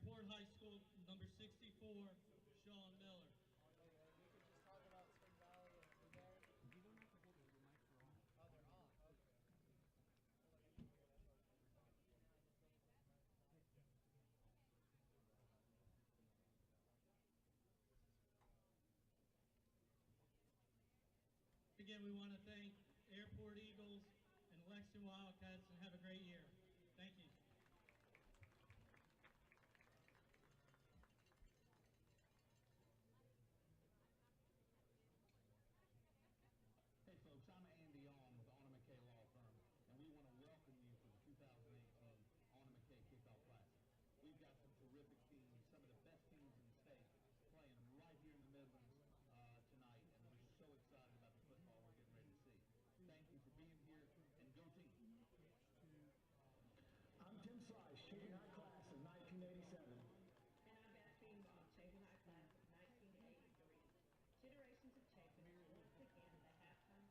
Airport High School, number 64, Sean Miller. Again, we want to thank Airport Eagles and Lexington Wildcats, and have a great year. Thank you. Hey folks, I'm Andy On with McKay Law Firm, and we want to welcome you to the 2018 McKay Kickoff Classic. We've got some terrific teams, some of the best teams in the state, playing right here in the Midlands tonight, and we're so excited about the football we're getting ready to see. Thank you for being here, and go team. I'm Tim Slice, Chapin High Class of 1987. And I'm Beth Beanbaum, Chapin High Class of 1983. Generations of Chapin is once again the halftime sponsor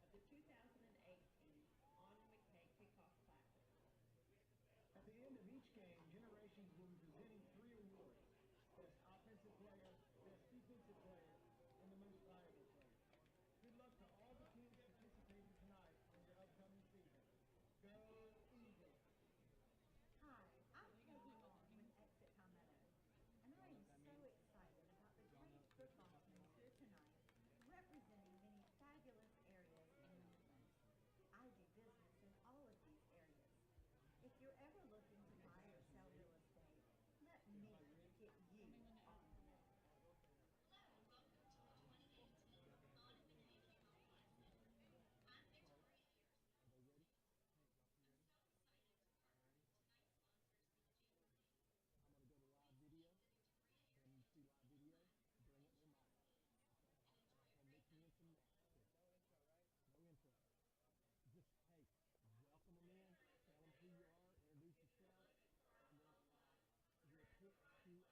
of the 2018 McKay Kickoff Classic. At the end of each game, Generations will be presenting 3 awards: Best Offensive Player, Best Defensive Player, and the Most Valuable Player. Good luck to all the teams participating tonight in your upcoming season. Go Eagles! Hi, I'm Peggy Long with Exit Palmetto, and I am so excited about the great football teams here tonight, representing many fabulous areas in the Midlands. I do business in all of these areas. If you're ever looking to buy or sell real estate, let me get you on the map. Welcome them in, tell them who you are, introduce yourself, and then you're picked to marry Elizabeth with Andy On. If you ever have real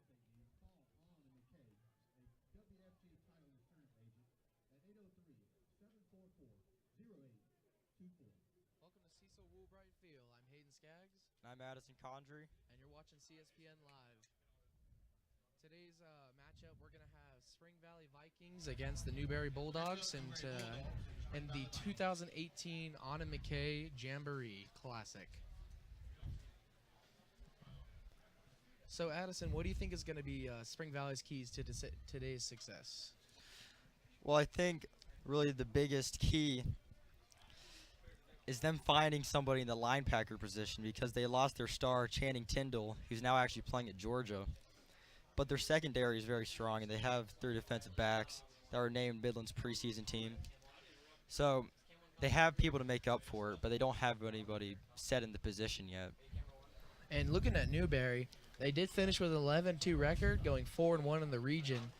estate needs, call On and McKay, a WFG title insurance agent, at 803-744-0824. Welcome to Cecil Woolbright Field. I'm Hayden Skaggs, And I'm Madison Condry. and you're watching CSPN Live. Today's matchup, we're going to have Spring Valley Vikings against the Newberry Bulldogs in the 2018 McKay Jamboree Classic. So, Addison, what do you think is going to be Spring Valley's keys to today's success? Well, I think really the biggest key is them finding somebody in the linebacker position because they lost their star, Channing Tyndall, who's now actually playing at Georgia. But their secondary is very strong, and they have 3 defensive backs that were named Midland's preseason team. So they have people to make up for it, but they don't have anybody set in the position yet. And looking at Newberry, they did finish with an 11-2 record, going 4-1 in the region.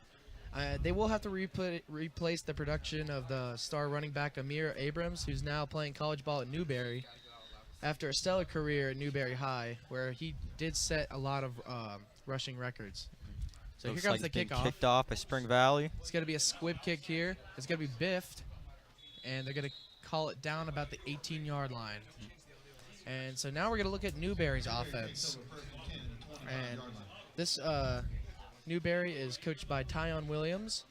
They will have to replace the production of the star running back Amir Abrams, who's now playing college ball at Newberry, after a stellar career at Newberry High, where he did set a lot of rushing records. So Looks here comes like the it's being kickoff. kicked off by Spring Valley. It's going to be a squib kick here. It's going to be biffed, and they're going to call it down about the 18-yard line. And so now we're going to look at Newberry's offense. And this Newberry is coached by Tyon Williams.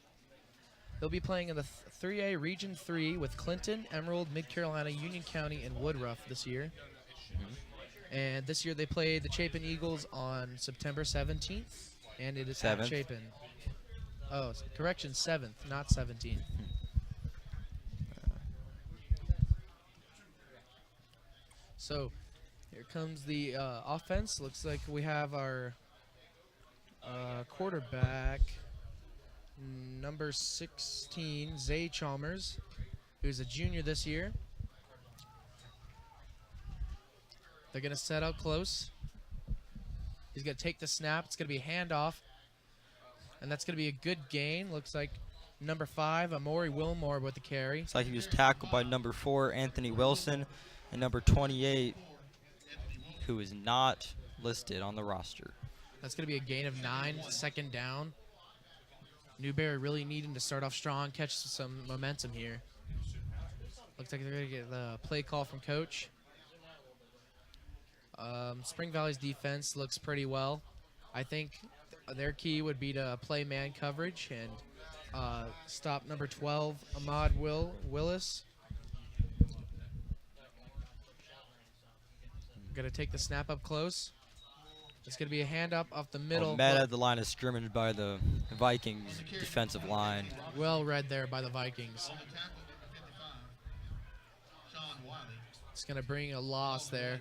They'll be playing in the 3A Region 3 with Clinton, Emerald, Mid-Carolina, Union County, and Woodruff this year. And this year they played the Chapin Eagles on September 17th, and it is at 7th. Chapin. Oh, correction, 7th, not 17th. So here comes the offense. Looks like we have our quarterback, number 16, Zay Chalmers. who's a junior this year. They're going to set up close. He's going to take the snap. It's going to be a handoff. And that's going to be a good gain. Looks like number 5, Amori Wilmore with the carry. It's like he was tackled by number 4, Anthony Wilson, and number 28, who is not listed on the roster. That's going to be a gain of 9, second down. Newberry really needing to start off strong, catch some momentum here. Looks like they're going to get the play call from coach. Spring Valley's defense looks pretty well. I think their key would be to play man coverage and stop number 12, Ahmad Willis. Going to take the snap up close. It's going to be a handoff off the middle. Met at the line of scrimmage by the Vikings defensive line. Well read there by the Vikings. It's going to bring a loss there.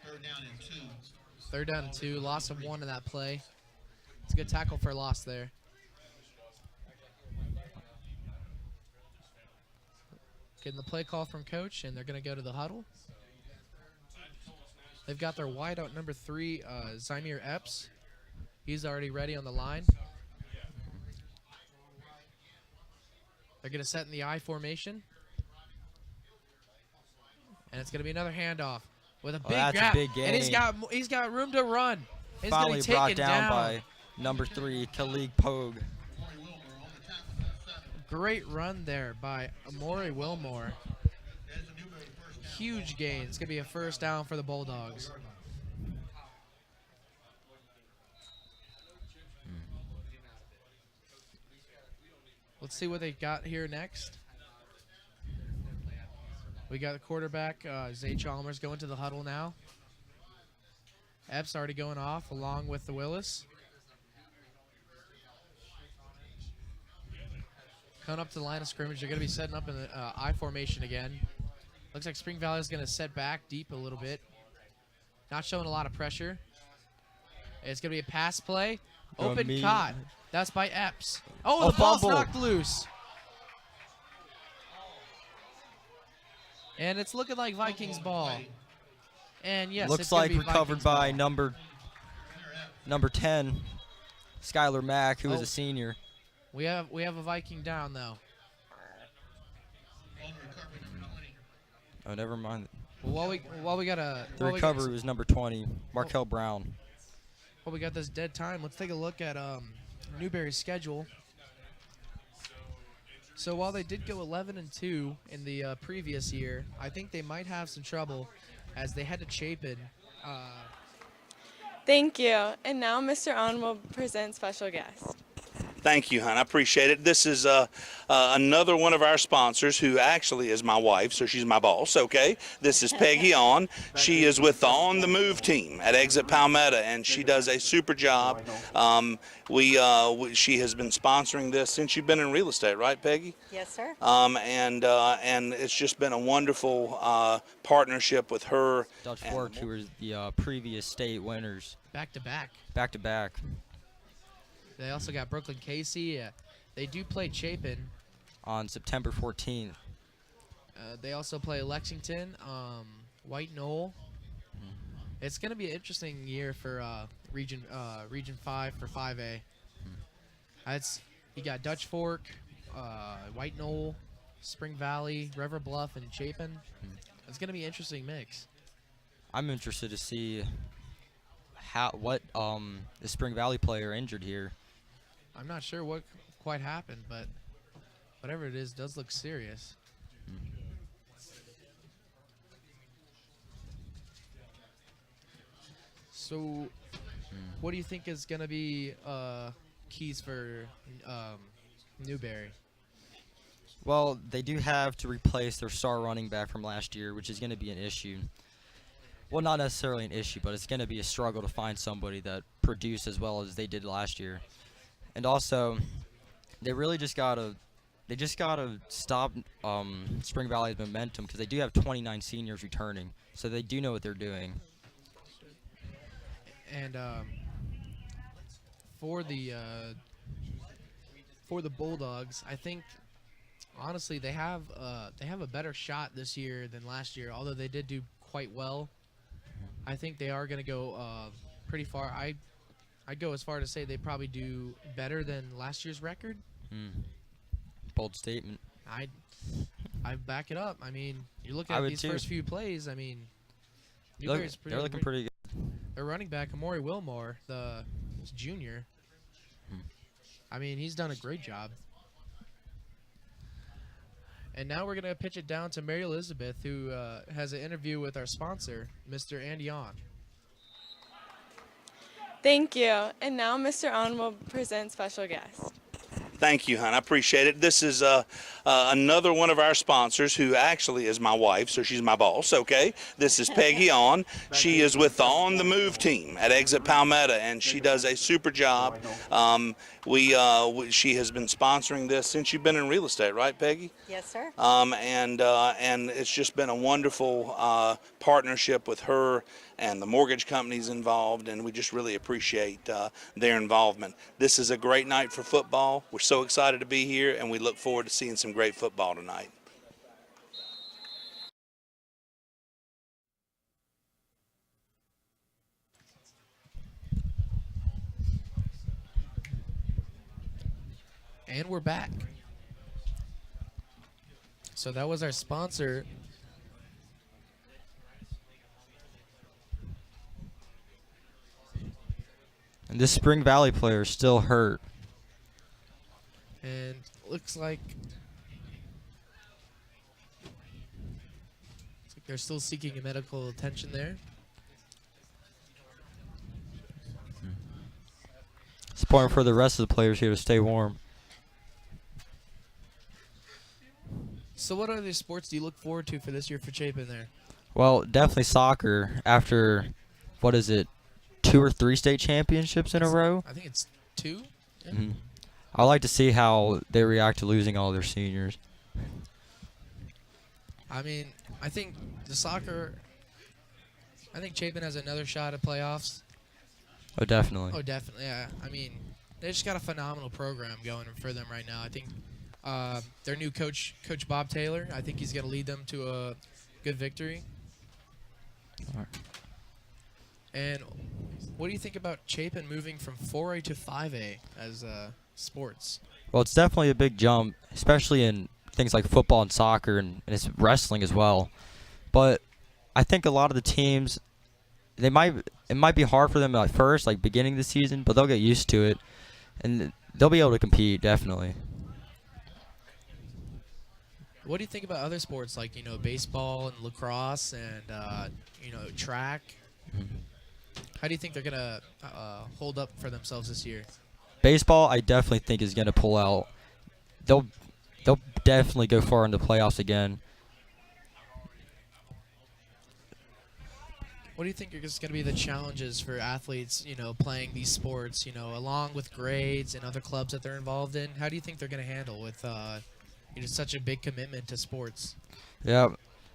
Third down and 2. Loss of 1 in that play. It's a good tackle for a loss there. Getting the play call from coach, and they're going to go to the huddle. They've got their wideout number 3, Zymir Epps. He's already ready on the line. They're going to set in the I formation. And it's going to be another handoff with a big gap. A big gain. And he's got room to run. He's finally taken brought down by number 3, Khalid Pogue. Great run there by Amori Wilmore. Huge gain. It's going to be a first down for the Bulldogs. Let's see what they got here next. We got the quarterback, Zay Chalmers, going to the huddle now. Epps already going off along with the Willis. Coming up to the line of scrimmage, they're going to be setting up in the I formation again. Looks like Spring Valley is going to set back deep a little bit. Not showing a lot of pressure. It's going to be a pass play. Open caught. That's by Epps. Oh, the ball's knocked loose. And it's looking like Vikings ball. And yes, looks it's gonna like be recovered Vikings by ball. number 10, Skylar Mack, who is a senior. We have a Viking down though. Oh, never mind. Well, while we got the recovery was number 20, Markel Brown. Well, we got this dead time. Let's take a look at Newberry's schedule. So while they did go 11-2 in the previous year, I think they might have some trouble as they had to Chapin. Thank you. And now Mr. On will present special guest. Thank you, hon. I appreciate it. This is another one of our sponsors who actually is my wife, so she's my boss, okay? This is Peggy On. She is with the On the Move team at Exit Palmetto, and she does a super job. She has been sponsoring this since you've been in real estate, right, Peggy? Yes, sir. And it's just been a wonderful partnership with her. Dutch Fork, who were the previous state winners. Back to back. Back to back. They also got Brooklyn Casey. They do play Chapin on September 14th. They also play Lexington, White Knoll. It's going to be an interesting year for Region 5 for 5A. You got Dutch Fork, White Knoll, Spring Valley, River Bluff, and Chapin. It's going to be an interesting mix. I'm interested to see what the Spring Valley player injured here. I'm not sure what quite happened, but whatever it is, does look serious. So, what do you think is going to be keys for Newberry? Well, they do have to replace their star running back from last year, which is going to be an issue. Well, not necessarily an issue, but it's going to be a struggle to find somebody that produced as well as they did last year. And also, they really just gotta stop Spring Valley's momentum because they do have 29 seniors returning, so they do know what they're doing. And for the Bulldogs, I think honestly, they have a better shot this year than last year. Although they did do quite well, I think they are going to go pretty far. I'd go as far to say they probably do better than last year's record. Bold statement. I back it up. I mean, you look I at would these too. first few plays. I mean, They're looking pretty good. Their running back, Amari Wilmore, the junior. I mean, he's done a great job. And now we're going to pitch it down to Mary Elizabeth, who has an interview with our sponsor, Mr. Andy On. Thank you. And now Mr. On will present special guest. Thank you, hon. I appreciate it. This is another one of our sponsors who actually is my wife, so she's my boss, okay? This is Peggy On. She is with the On the Move team at Exit Palmetto, and she does a super job. She has been sponsoring this since you've been in real estate, right, Peggy? Yes, sir. And it's just been a wonderful partnership with her and the mortgage companies involved, and we just really appreciate their involvement. This is a great night for football. We're so excited to be here, and we look forward to seeing some great football tonight. And we're back. So that was our sponsor. And this Spring Valley player is still hurt. And looks like they're still seeking medical attention there. It's important for the rest of the players here to stay warm. So what other sports do you look forward to for this year for Chapin there? Well, definitely soccer after, 2 or 3 state championships in a row? I think it's 2. Yeah. I like to see how they react to losing all their seniors. I mean, I think Chapin has another shot at playoffs. Oh, definitely. Oh, definitely, yeah. I mean, they just got a phenomenal program going for them right now. I think their new coach, Coach Bob Taylor, I think he's going to lead them to a good victory. All right. And what do you think about Chapin moving from 4A to 5A as sports? Well, it's definitely a big jump, especially in things like football and soccer and it's wrestling as well. But I think a lot of the teams, it might be hard for them at first, like beginning of the season, but they'll get used to it, and they'll be able to compete, definitely. What do you think about other sports like, baseball and lacrosse and, track? How do you think they're going to hold up for themselves this year? Baseball, I definitely think is going to pull out. They'll definitely go far in the playoffs again. What do you think are going to be the challenges for athletes, playing these sports, along with grades and other clubs that they're involved in? How do you think they're going to handle with such a big commitment to sports? Yeah,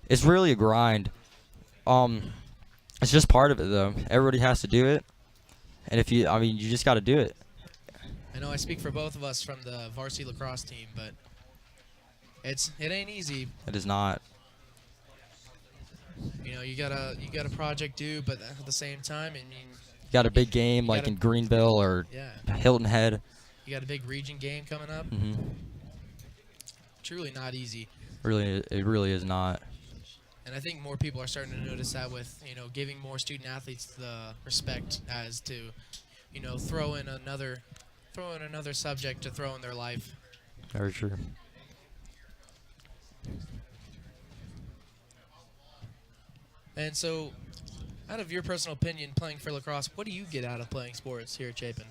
it's really a grind. It's just part of it, though. Everybody has to do it, and you just got to do it. I know I speak for both of us from the varsity lacrosse team, but it ain't easy. It is not. You got a project due, but at the same time, you got a big game like in Greenville or Hilton Head. You got a big region game coming up. Truly not easy. It really is not. And I think more people are starting to notice that with giving more student athletes the respect as to throw in another subject to throw in their life. Very true. And so, out of your personal opinion, playing for lacrosse, what do you get out of playing sports here at Chapin?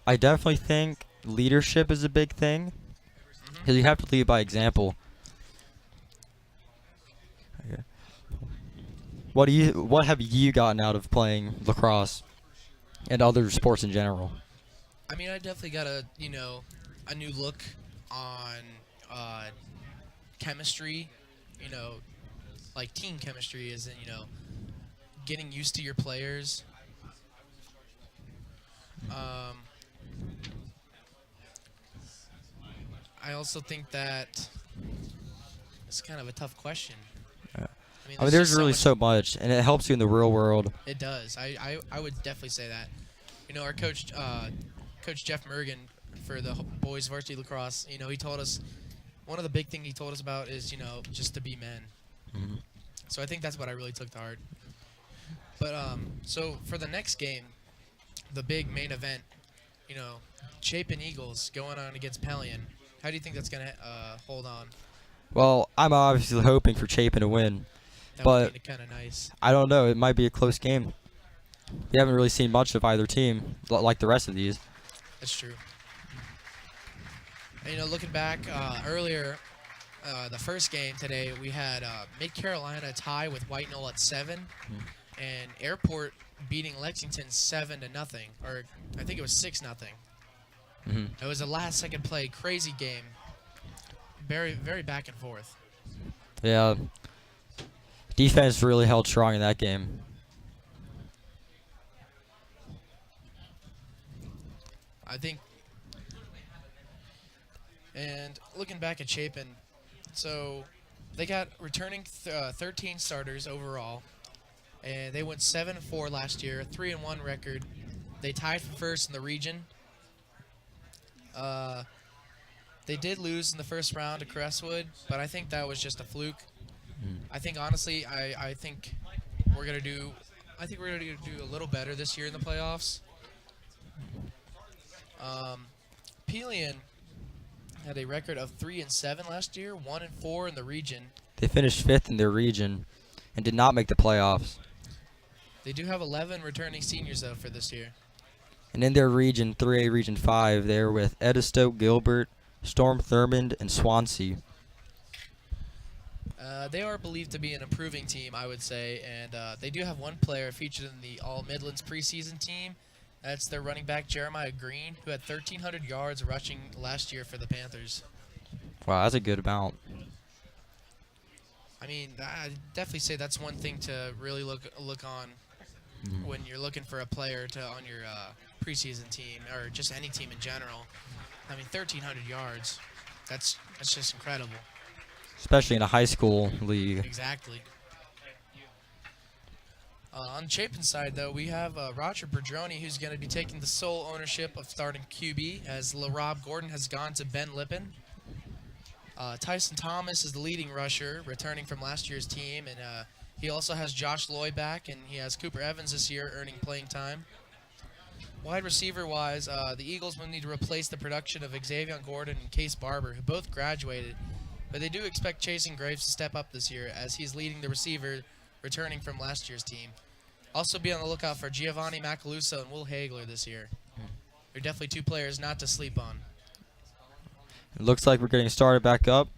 I definitely think leadership is a big thing, because you have to lead by example. Okay. What have you gotten out of playing lacrosse and other sports in general? I mean, I definitely got a new look on chemistry, like team chemistry, is in getting used to your players. I also think that It's kind of a tough question. Yeah. I mean, I mean, there's just really so much, and it helps you in the real world. It does. I would definitely say that. You know, our coach, Coach Jeff Mergen for the boys varsity lacrosse, you know, he told us, one of the big things he told us about is, you know, just to be men. Mm-hmm. So I think that's what I really took to heart. But, so for the next game, the big main event, you know, Chapin Eagles going on against Pelion. How do you think that's going to hold on? Well, I'm obviously hoping for Chapin to win, That but would be kind of nice. I don't know. It might be a close game. We haven't really seen much of either team like the rest of these. That's true. And, you know, looking back earlier, the first game today, we had Mid-Carolina tie with White Knoll at 7, and Airport beating Lexington 7-0, or I think it was 6-0. Mm-hmm. It was a last-second play, crazy game, very, very back and forth. Yeah. Defense really held strong in that game. I think, and looking back at Chapin, so they got returning 13 starters overall, and they went 7-4 last year, 3-1 record. They tied for first in the region. They did lose in the first round to Crestwood, but I think that was just a fluke. I think honestly, I think we're gonna do a little better this year in the playoffs. Pelion had a record of 3-7 last year, 1-4 in the region. They finished 5th in their region and did not make the playoffs. They do have 11 returning seniors though for this year. And in their region, 3A Region 5, they're with Edisto, Gilbert, Storm Thurmond, and Swansea. They are believed to be an improving team, I would say, and they do have one player featured in the All Midlands preseason team. That's their running back, Jeremiah Green, who had 1,300 yards rushing last year for the Panthers. Wow, that's a good amount. I mean, I definitely say that's one thing to really look on when you're looking for a player to on your preseason team or just any team in general. I mean, 1,300 yards, that's just incredible. Especially in a high school league. Exactly. On Chapin's side, though, we have Roger Pedroni, who's going to be taking the sole ownership of starting QB, as Rob Gordon has gone to Ben Lippin. Tyson Thomas is the leading rusher, returning from last year's team, and he also has Josh Lloyd back, and he has Cooper Evans this year earning playing time. Wide receiver-wise, the Eagles will need to replace the production of Xavier Gordon and Case Barber, who both graduated, but they do expect Chasen Graves to step up this year, as he's leading the receiver, returning from last year's team. Also be on the lookout for Giovanni Macaluso and Will Hagler this year. They're definitely two players not to sleep on. It looks like we're getting started back up.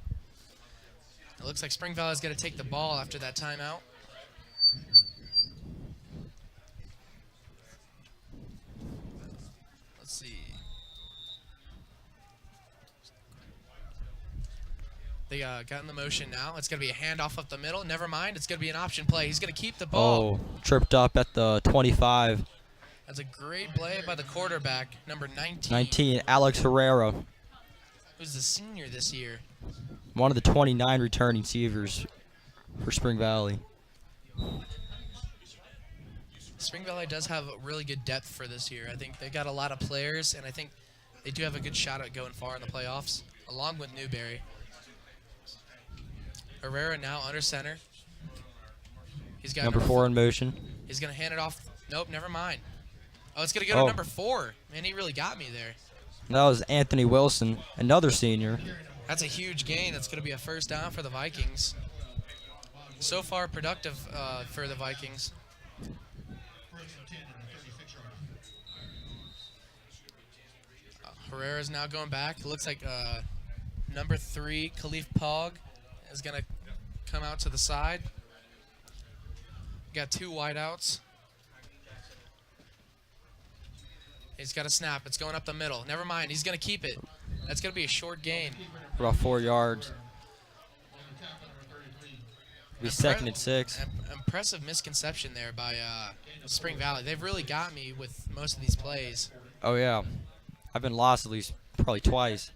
It looks like Spring Valley is going to take the ball after that timeout. Let's see. They got in the motion now. It's going to be a handoff up the middle. Never mind. It's going to be an option play. He's going to keep the ball. Oh, tripped up at the 25. That's a great play by the quarterback, number 19. 19, Alex Herrera. Who's the senior this year. One of the 29 returning receivers for Spring Valley. Spring Valley does have really good depth for this year. I think they've got a lot of players, and I think they do have a good shot at going far in the playoffs, along with Newberry. Herrera now under center. He's got number 4 in motion. He's going to hand it off. Nope, never mind. Oh, it's going to go to number 4. Man, he really got me there. That was Anthony Wilson, another senior. That's a huge gain. That's going to be a first down for the Vikings. So far, productive for the Vikings. Herrera's now going back. It looks like number 3, Khalif Pog, is going to come out to the side. Got 2 wideouts. He's got a snap. It's going up the middle. Never mind. He's going to keep it. That's going to be a short gain. About 4 yards. Be 2nd and 6. Impressive misconception there by Spring Valley. They've really got me with most of these plays. Oh, yeah. I've been lost at least probably twice.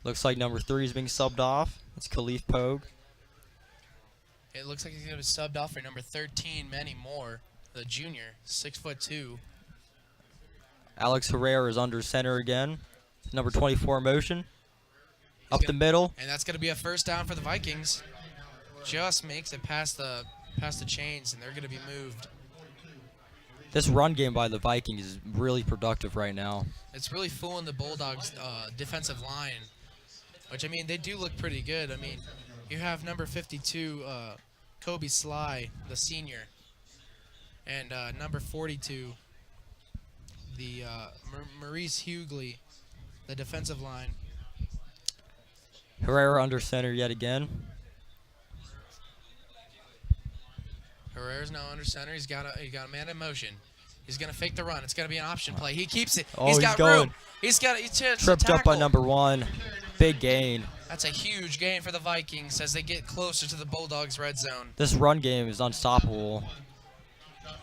Looks like number 3 is being subbed off. It's Khalif Pogue. It looks like he's going to be subbed off for number 13, Manny Moore, the junior, 6'2". Alex Herrera is under center again. Number 24 in motion. Up the middle. And that's going to be a first down for the Vikings. Just makes it past the chains, and they're going to be moved. This run game by the Vikings is really productive right now. It's really fooling the Bulldogs' defensive line, which, I mean, they do look pretty good. I mean, you have number 52, Kobe Sly, the senior, and number 42, the Maurice Hughley, the defensive line. Herrera under center yet again. Herrera's now under center. He's got a man in motion. He's gonna fake the run. It's gonna be an option play. He keeps it. Oh, he's got going. room. He's Tripped up by number 1. Big gain. That's a huge gain for the Vikings as they get closer to the Bulldogs' red zone. This run game is unstoppable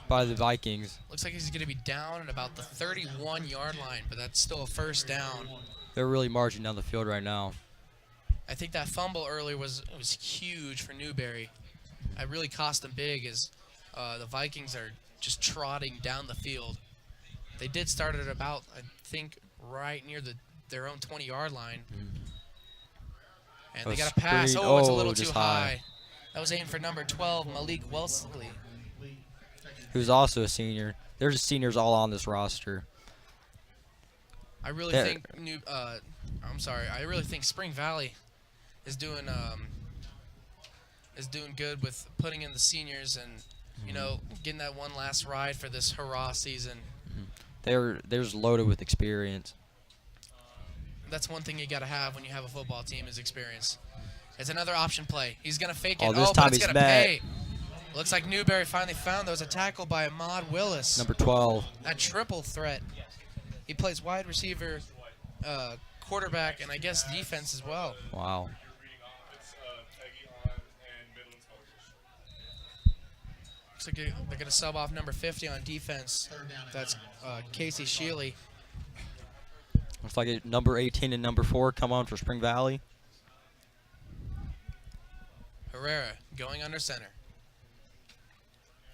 by the Vikings. Looks like he's gonna be down at about the 31-yard line, but that's still a first down. They're really marching down the field right now. I think that fumble earlier was huge for Newberry. It really cost them big as the Vikings are just trotting down the field. They did start at about, I think, right near their own 20-yard line. And they got a pass. Screen. Oh, it's a little just too high. That was aimed for number 12, Malik Wellesley. Who's also a senior. There's just seniors all on this roster. I really think I really think Spring Valley is doing good with putting in the seniors and getting that one last ride for this hurrah season. They're just loaded with experience. That's one thing you got to have when you have a football team is experience. It's another option play. He's gonna fake it. This but time it's he's gonna met. pay. Looks like Newberry finally found there was a tackle by Ahmad Willis. Number 12. A triple threat. He plays wide receiver, quarterback, and I guess defense as well. Wow. Looks like they're going to sub off number 50 on defense. That's Casey Shealy. Looks like number 18 and number 4 come on for Spring Valley. Herrera going under center.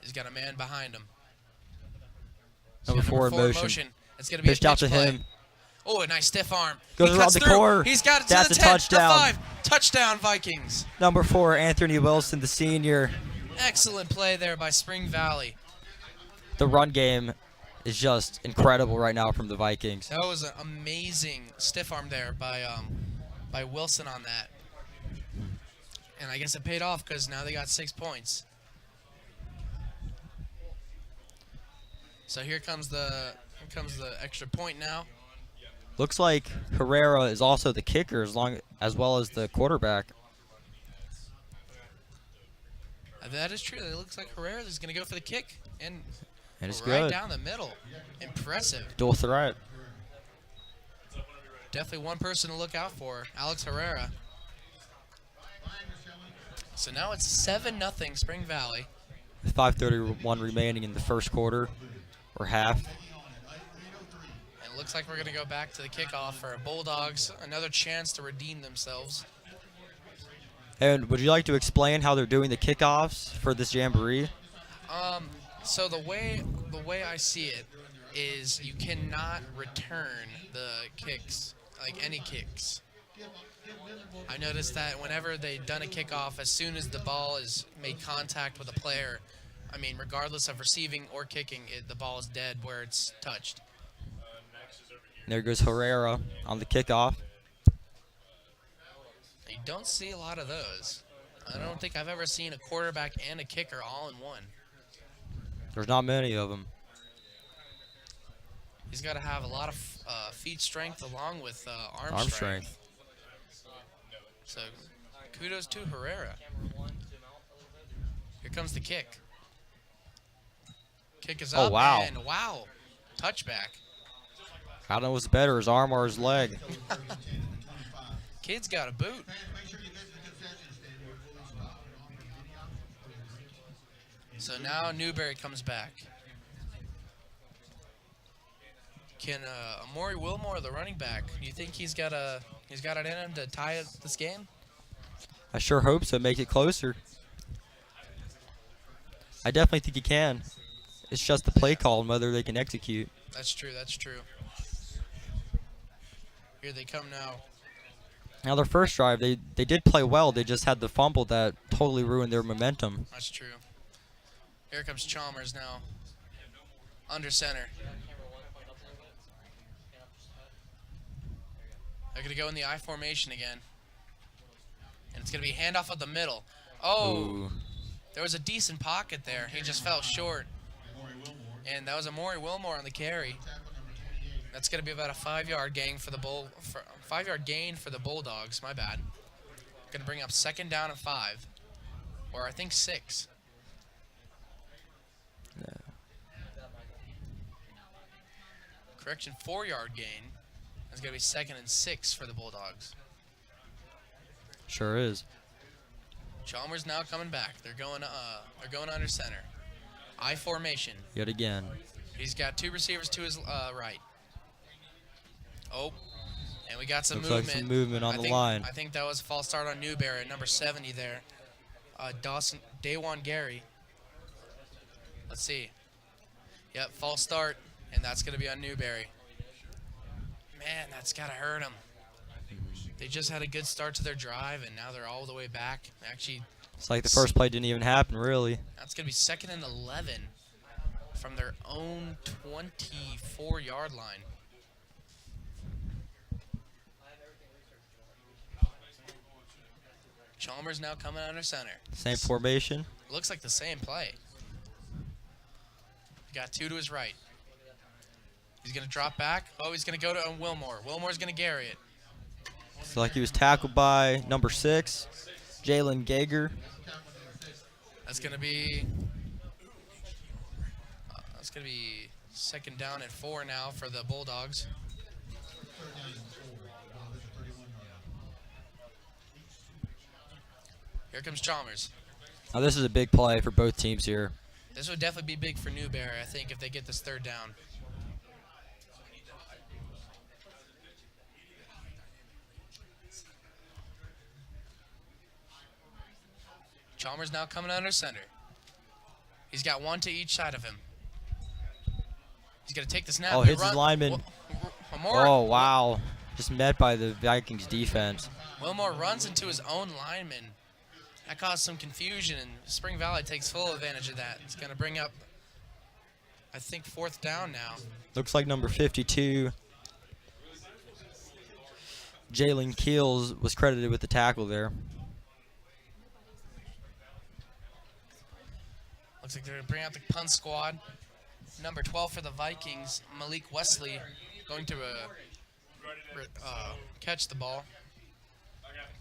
He's got a man behind him. Number 4 in motion. It's going to be Pitched a out pitch to play. him. Oh, a nice stiff arm. Goes he around cuts the through. core. He's got it That's to the a 10, touchdown. the 5. Touchdown, Vikings. Number 4, Anthony Wilson, the senior. Excellent play there by Spring Valley. The run game is just incredible right now from the Vikings. That was an amazing stiff arm there by Wilson on that. And I guess it paid off because now they got 6 points. So here comes the extra point now. Looks like Herrera is also the kicker as well as the quarterback. That is true. It looks like Herrera is going to go for the kick and it's right good. down the middle. Impressive. Dual threat. Definitely one person to look out for, Alex Herrera. So now it's 7-0 Spring Valley. With 5:31 remaining in the first quarter, or half. And it looks like we're going to go back to the kickoff for Bulldogs. Another chance to redeem themselves. And would you like to explain how they're doing the kickoffs for this jamboree? So the way I see it is you cannot return the kicks, like any kicks. I noticed that whenever they've done a kickoff, as soon as the ball is made contact with a player, I mean, regardless of receiving or kicking, the ball is dead where it's touched. There goes Herrera on the kickoff. You don't see a lot of those. I don't think I've ever seen a quarterback and a kicker all in one. There's not many of them. He's got to have a lot of feet strength along with arm strength. So kudos to Herrera. Here comes the kick. Kick is up. Oh, wow. And wow. Touchback. I don't know what's better, his arm or his leg. Kid's got a boot. So now Newberry comes back. Can Amari Wilmore, the running back, do you think he's got a He's got it in him to tie this game. I sure hope so. Make it closer. I definitely think he can. It's just the play call and whether they can execute. That's true. That's true. Here they come now. Now their first drive, they did play well. They just had the fumble that totally ruined their momentum. That's true. Here comes Chalmers now. Under center. They're going to go in the I formation again. And it's going to be handoff up the middle. Oh, Ooh. There was a decent pocket there. He just fell short. And that was a Maury Wilmore on the carry. That's going to be about a 5-yard gain for the 5-yard gain for the Bulldogs. My bad. Going to bring up 2nd down and 5, or I think 6. Yeah. Correction, 4-yard gain. It's going to be 2nd and 6 for the Bulldogs. Sure is. Chalmers now coming back. They're going under center. I formation. Yet again. He's got 2 receivers to his right. Oh, and we got some Looks movement. like some movement on the line. I think that was a false start on Newberry, number 70 there. Daewon Gary. Let's see. Yep, false start, and that's going to be on Newberry. Man, that's got to hurt them. They just had a good start to their drive, and now they're all the way back. Actually, It's like the first play didn't even happen, really. that's going to be 2nd and 11 from their own 24-yard line. Chalmers now coming under center. Same formation. Looks like the same play. Got 2 to his right. He's going to drop back. Oh, he's going to go to Wilmore. Wilmore's going to Gary it. It's like he was tackled by number 6, Jalen Gager. That's going to be 2nd down and 4 now for the Bulldogs. Here comes Chalmers. Now this is a big play for both teams here. This would definitely be big for Newberry, I think, if they get this 3rd down. Chalmers now coming under center. He's got 1 to each side of him. He's going to take the snap. Oh, hits his lineman. Oh, wow. Just met by the Vikings defense. Wilmore runs into his own lineman. That caused some confusion, and Spring Valley takes full advantage of that. It's going to bring up, I think, 4th down now. Looks like number 52, Jalen Keels, was credited with the tackle there. Looks like they're going to bring out the punt squad. Number 12 for the Vikings, Malik Wesley, going to catch the ball.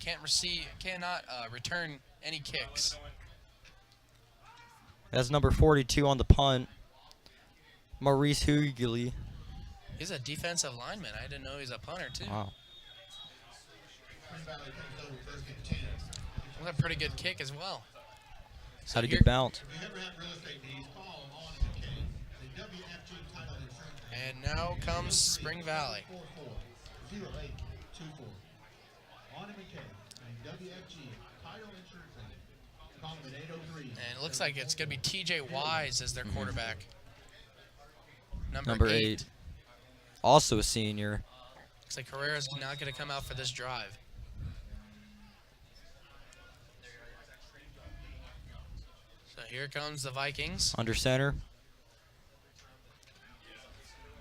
Cannot return any kicks. That's number 42 on the punt, Maurice Hughley. He's a defensive lineman. I didn't know he was a punter, too. Wow. That's a pretty good kick as well. So Had a good bounce. And now comes Spring Valley. And it looks like it's going to be T.J. Wise as their quarterback. Number 8. Also a senior. Looks like Herrera's not going to come out for this drive. So here comes the Vikings. Under center.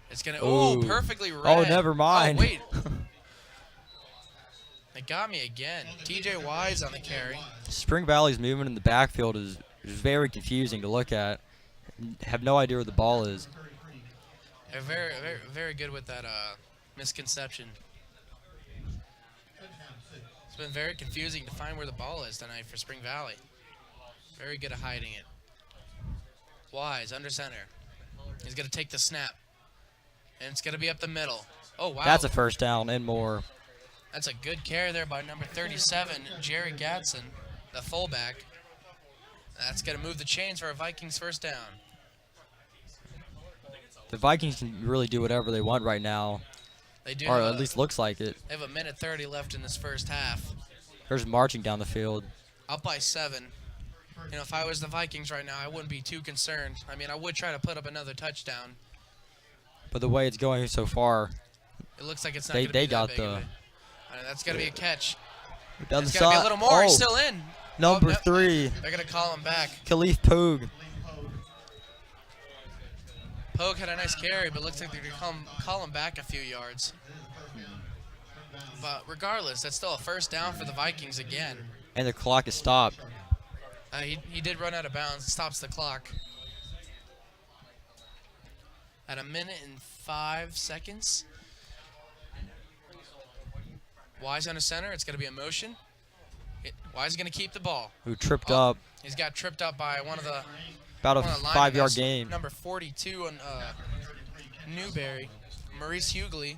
It's going to, perfectly read. Oh, never mind. Oh, wait. They got me again. T.J. Wise on the carry. Spring Valley's movement in the backfield is very confusing to look at. Have no idea where the ball is. They're very, very, very good with that misconception. It's been very confusing to find where the ball is tonight for Spring Valley. Very good at hiding it. Wise, under center. He's going to take the snap. And it's going to be up the middle. Oh, wow. That's a 1st down and more. That's a good carry there by number 37, Jerry Gadsden, the fullback. That's going to move the chains for a Vikings 1st down. The Vikings can really do whatever they want right now. They do. Or have at least looks like it. They have a minute 30 left in this first half. They're just marching down the field. Up by 7. You know, if I was the Vikings right now, I wouldn't be too concerned. I mean, I would try to put up another touchdown. But the way it's going so far, it looks like it's not going to be that big of it. That's got to be a catch. Down It's the got to be a side. little more. He's Oh, still in. number no, 3. They're going to call him back. Khalif Pogue. Pogue had a nice carry, but looks like they're going to call him back a few yards. But regardless, that's still a first down for the Vikings again. And the clock is stopped. He did run out of bounds. It stops the clock. At a minute and 5 seconds. Wise on the center. It's going to be a motion. Wise is going to keep the ball. Who tripped up. He's got tripped up by one of the About a one of the 5-yard linemen. gain. Number 42 on Newberry, Maurice Hughley,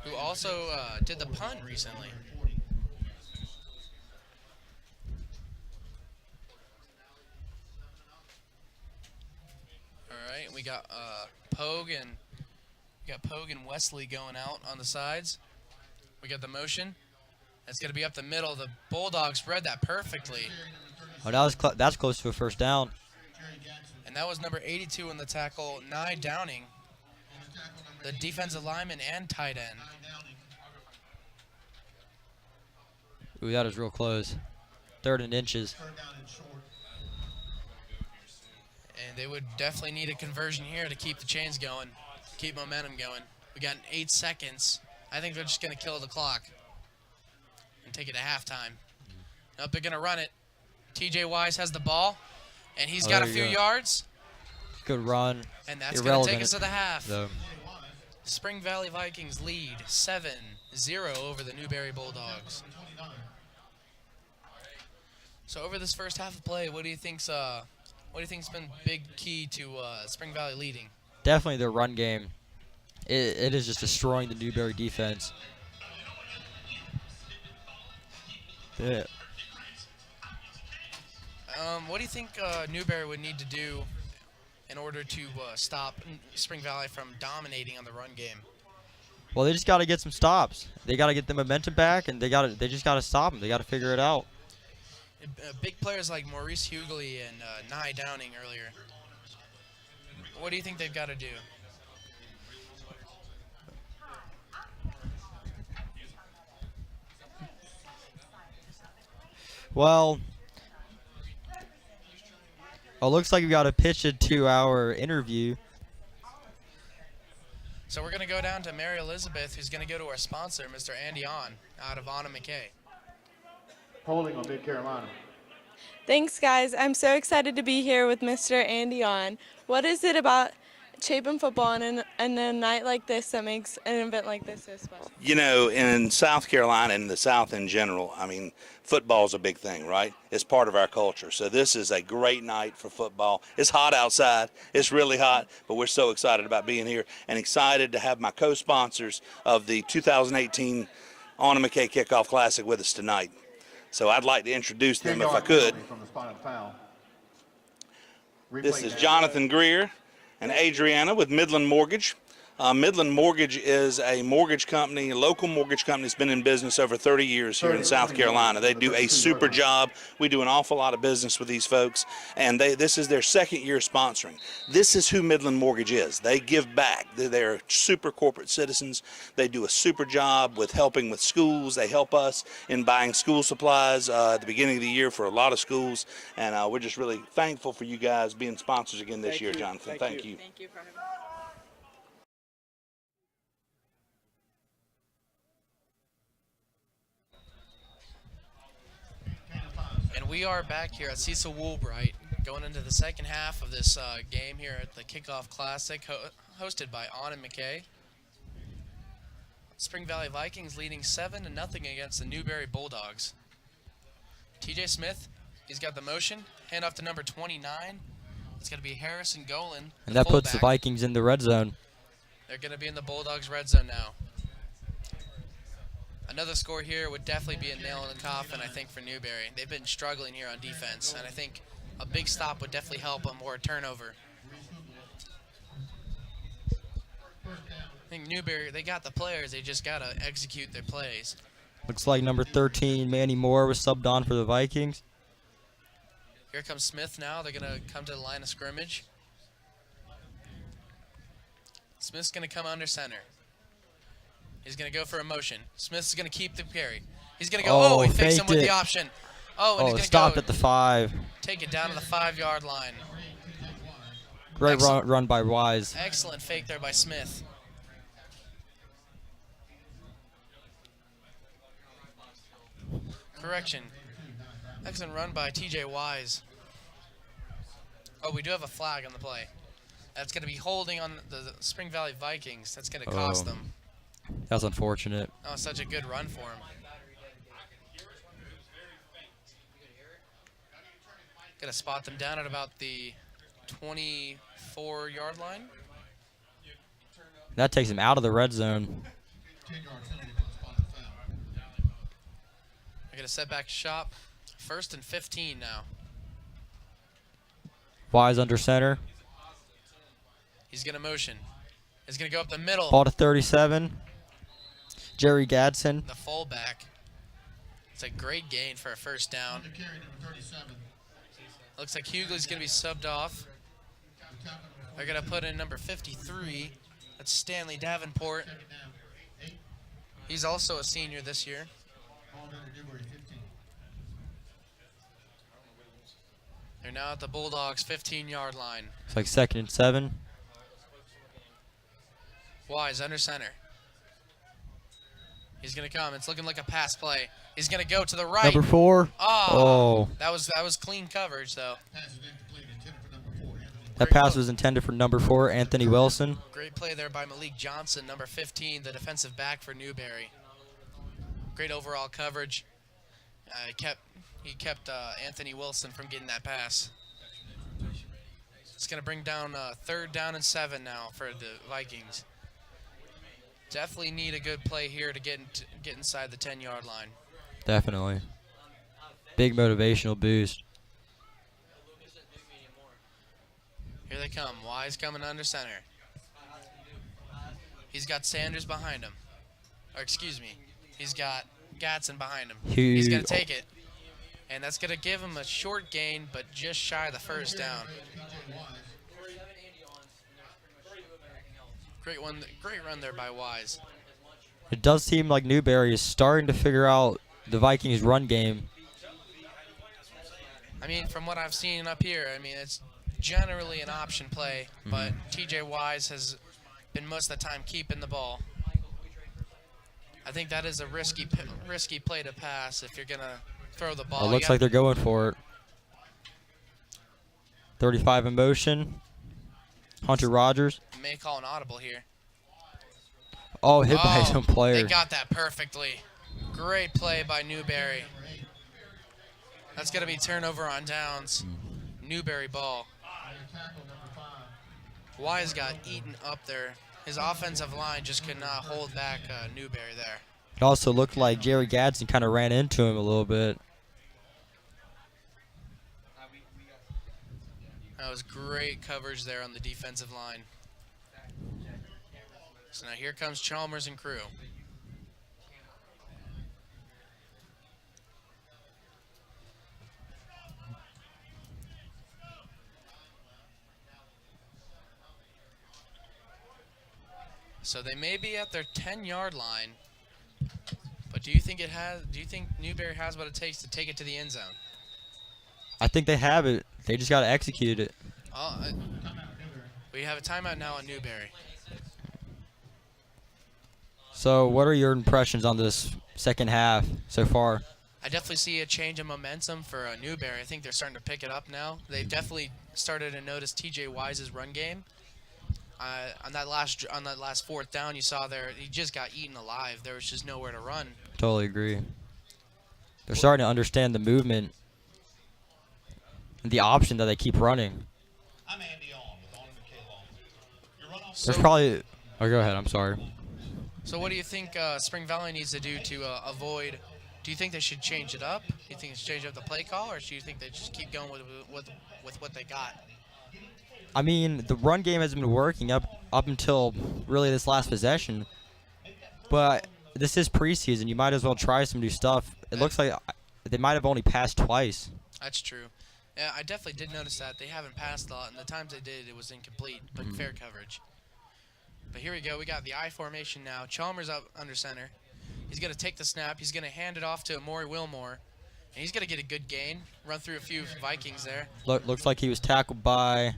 who also did the punt recently. All right, we got Pogue and Wesley going out on the sides. We got the motion. That's going to be up the middle. The Bulldogs read that perfectly. Oh, that's close to a first down. And that was number 82 in the tackle, Nye Downing, the defensive lineman and tight end. Ooh, that is real close. 3rd and inches. And they would definitely need a conversion here to keep the chains going, keep momentum going. We got 8 seconds. I think they're just going to kill the clock and take it to halftime. Nope, they're going to run it. TJ Wise has the ball, and he's got a few yards. Good run. And that's going to take us to the half. Though. Spring Valley Vikings lead 7-0 over the Newberry Bulldogs. So over this first half of play, what do you think's been big key to Spring Valley leading? Definitely their run game. It is just destroying the Newberry defense. Yeah. What do you think Newberry would need to do in order to stop Spring Valley from dominating on the run game? Well, they just got to get some stops. They got to get the momentum back, and they just got to stop them. They got to figure it out. Big players like Maurice Hughley and Nye Downing earlier. What do you think they've got to do? Well, looks like we got to pitch it to our interview. So we're going to go down to Mary Elizabeth, who's going to go to our sponsor, Mr. Andy On, out of Anna McKay. Holding on Mid Carolina. Thanks, guys. I'm so excited to be here with Mr. Andy On. What is it about Chapin football and a night like this that makes an event like this so special? You know, in South Carolina and the South in general, I mean, football's a big thing, right? It's part of our culture. So this is a great night for football. It's hot outside. It's really hot, but we're so excited about being here and excited to have my co-sponsors of the 2018 Anna McKay Kickoff Classic with us tonight. So I'd like to introduce them if I could. This is Jonathan Greer and Adriana with Midland Mortgage. Midland Mortgage is a mortgage company, a local mortgage company that's been in business over 30 years here in South Carolina. They do a super job. We do an awful lot of business with these folks, and this is their 2nd year sponsoring. This is who Midland Mortgage is. They give back. They're super corporate citizens. They do a super job with helping with schools. They help us in buying school supplies at the beginning of the year for a lot of schools, and we're just really thankful for you guys being sponsors again this year, Jonathan. Thank you. Thank you for having me. And we are back here at Cecil Woolbright, going into the second half of this game here at the Kickoff Classic, hosted by Anna McKay. Spring Valley Vikings leading 7-0 against the Newberry Bulldogs. TJ Smith, he's got the motion. Hand off to number 29. It's going to be Harrison Golan. And that puts the Vikings in the red zone. They're going to be in the Bulldogs red zone now. Another score here would definitely be a nail in the coffin, I think, for Newberry. They've been struggling here on defense, and I think a big stop would definitely help them, or a turnover. I think Newberry, they got the players. They just got to execute their plays. Looks like number 13, Manny Moore, was subbed on for the Vikings. Here comes Smith now. They're going to come to the line of scrimmage. Smith's going to come under center. He's going to go for a motion. Smith's going to keep the carry. He's going to go, he fakes him with the option. Oh, and he's going to stopped at the 5. Take it down to the 5-yard line. Great run by Wise. Excellent fake there by Smith. Correction. Excellent run by TJ Wise. Oh, we do have a flag on the play. That's going to be holding on the Spring Valley Vikings. That's going to cost them. That's unfortunate. That was such a good run for him. Going to spot them down at about the 24-yard line. That takes him out of the red zone. They're going to set back shop. 1st and 15 now. Wise under center. He's going to motion. He's going to go up the middle. Ball to 37. Jerry Gadsden. The fullback. It's a great gain for a first down. Looks like Hughley's going to be subbed off. They're going to put in number 53. That's Stanley Davenport. He's also a senior this year. They're now at the Bulldogs' 15-yard line. It's like 2nd and 7. Wise under center. He's going to come. It's looking like a pass play. He's going to go to the right. Number 4. Oh. That was clean coverage, though. That pass was intended for number 4, Anthony Wilson. Great play there by Malik Johnson, number 15, the defensive back for Newberry. Great overall coverage. He kept Anthony Wilson from getting that pass. It's going to bring down 3rd down and 7 now for the Vikings. Definitely need a good play here to get inside the 10-yard line. Definitely. Big motivational boost. Here they come. Wise coming under center. He's got Sanders behind him. Or excuse me. He's got Gadsden behind him. He's going to take it. And that's going to give him a short gain, but just shy of the 1st down. Great run there by Wise. It does seem like Newberry is starting to figure out the Vikings' run game. I mean, from what I've seen up here, I mean, it's generally an option play, but TJ Wise has been most of the time keeping the ball. I think that is a risky play to pass if you're going to throw the ball. It looks like they're going for it. 35 in motion. Hunter Rogers. May call an audible here. Oh, hit by his own player. They got that perfectly. Great play by Newberry. That's going to be turnover on downs. Newberry ball. Wise got eaten up there. His offensive line just could not hold back Newberry there. It also looked like Jerry Gadsden kind of ran into him a little bit. That was great coverage there on the defensive line. So now here comes Chalmers and crew. So they may be at their 10-yard line, but do you think Newberry has what it takes to take it to the end zone? I think they have it. They just got to execute it. We have a timeout now on Newberry. So what are your impressions on this second half so far? I definitely see a change in momentum for Newberry. I think they're starting to pick it up now. They've definitely started to notice TJ Wise's run game. On that last 4th down, you saw there, he just got eaten alive. There was just nowhere to run. Totally agree. They're starting to understand the movement and the option that they keep running. I'm Andy On with McKay Law. There's probably. Oh, go ahead. I'm sorry. So what do you think Spring Valley needs to do to avoid? Do you think they should change it up? Do you think they should change up the play call, or do you think they just keep going with what they got? I mean, the run game has been working up up until really this last possession. But this is preseason. You might as well try some new stuff. It looks like they might have only passed twice. That's true. Yeah, I definitely did notice that. They haven't passed a lot, and the times they did, it was incomplete, but fair coverage. But here we go. We got the I formation now. Chalmers up under center. He's going to take the snap. He's going to hand it off to Amori Wilmore. And he's going to get a good gain, run through a few Vikings there. Looks like he was tackled by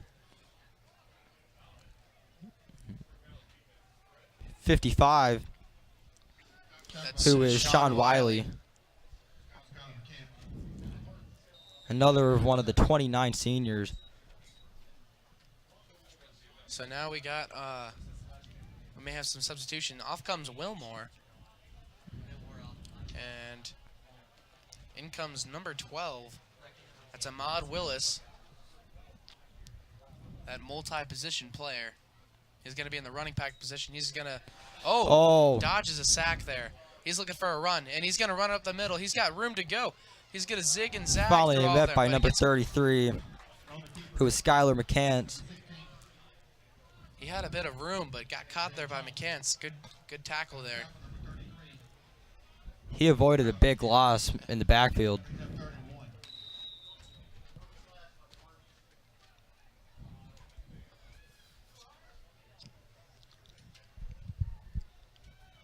55, who is Sean Wiley. Another one of the 29 seniors. So now we got, we may have some substitution. Off comes Wilmore. And in comes number 12. That's Ahmad Willis. That multi-position player. He's going to be in the running back position. He's going to, dodges a sack there. He's looking for a run, and he's going to run up the middle. He's got room to go. He's going to zig and zag. Finally through all met there, by but number 33, who is Skylar McCants. He had a bit of room, but got caught there by McCants. Good tackle there. He avoided a big loss in the backfield.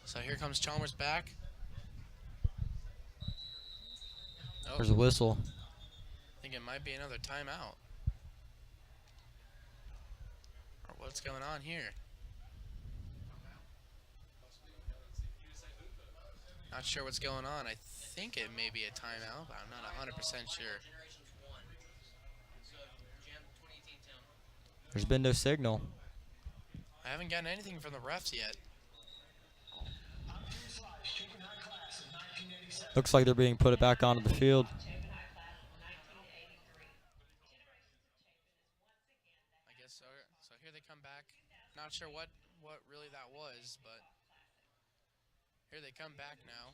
So here comes Chalmers back. Oh, There's a whistle. I think it might be another timeout. Or what's going on here? Not sure what's going on. I think it may be a timeout, but I'm not 100% sure. There's been no signal. I haven't gotten anything from the refs yet. Looks like they're being put back onto the field. I guess so. So here they come back. Not sure what really that was, but here they come back now.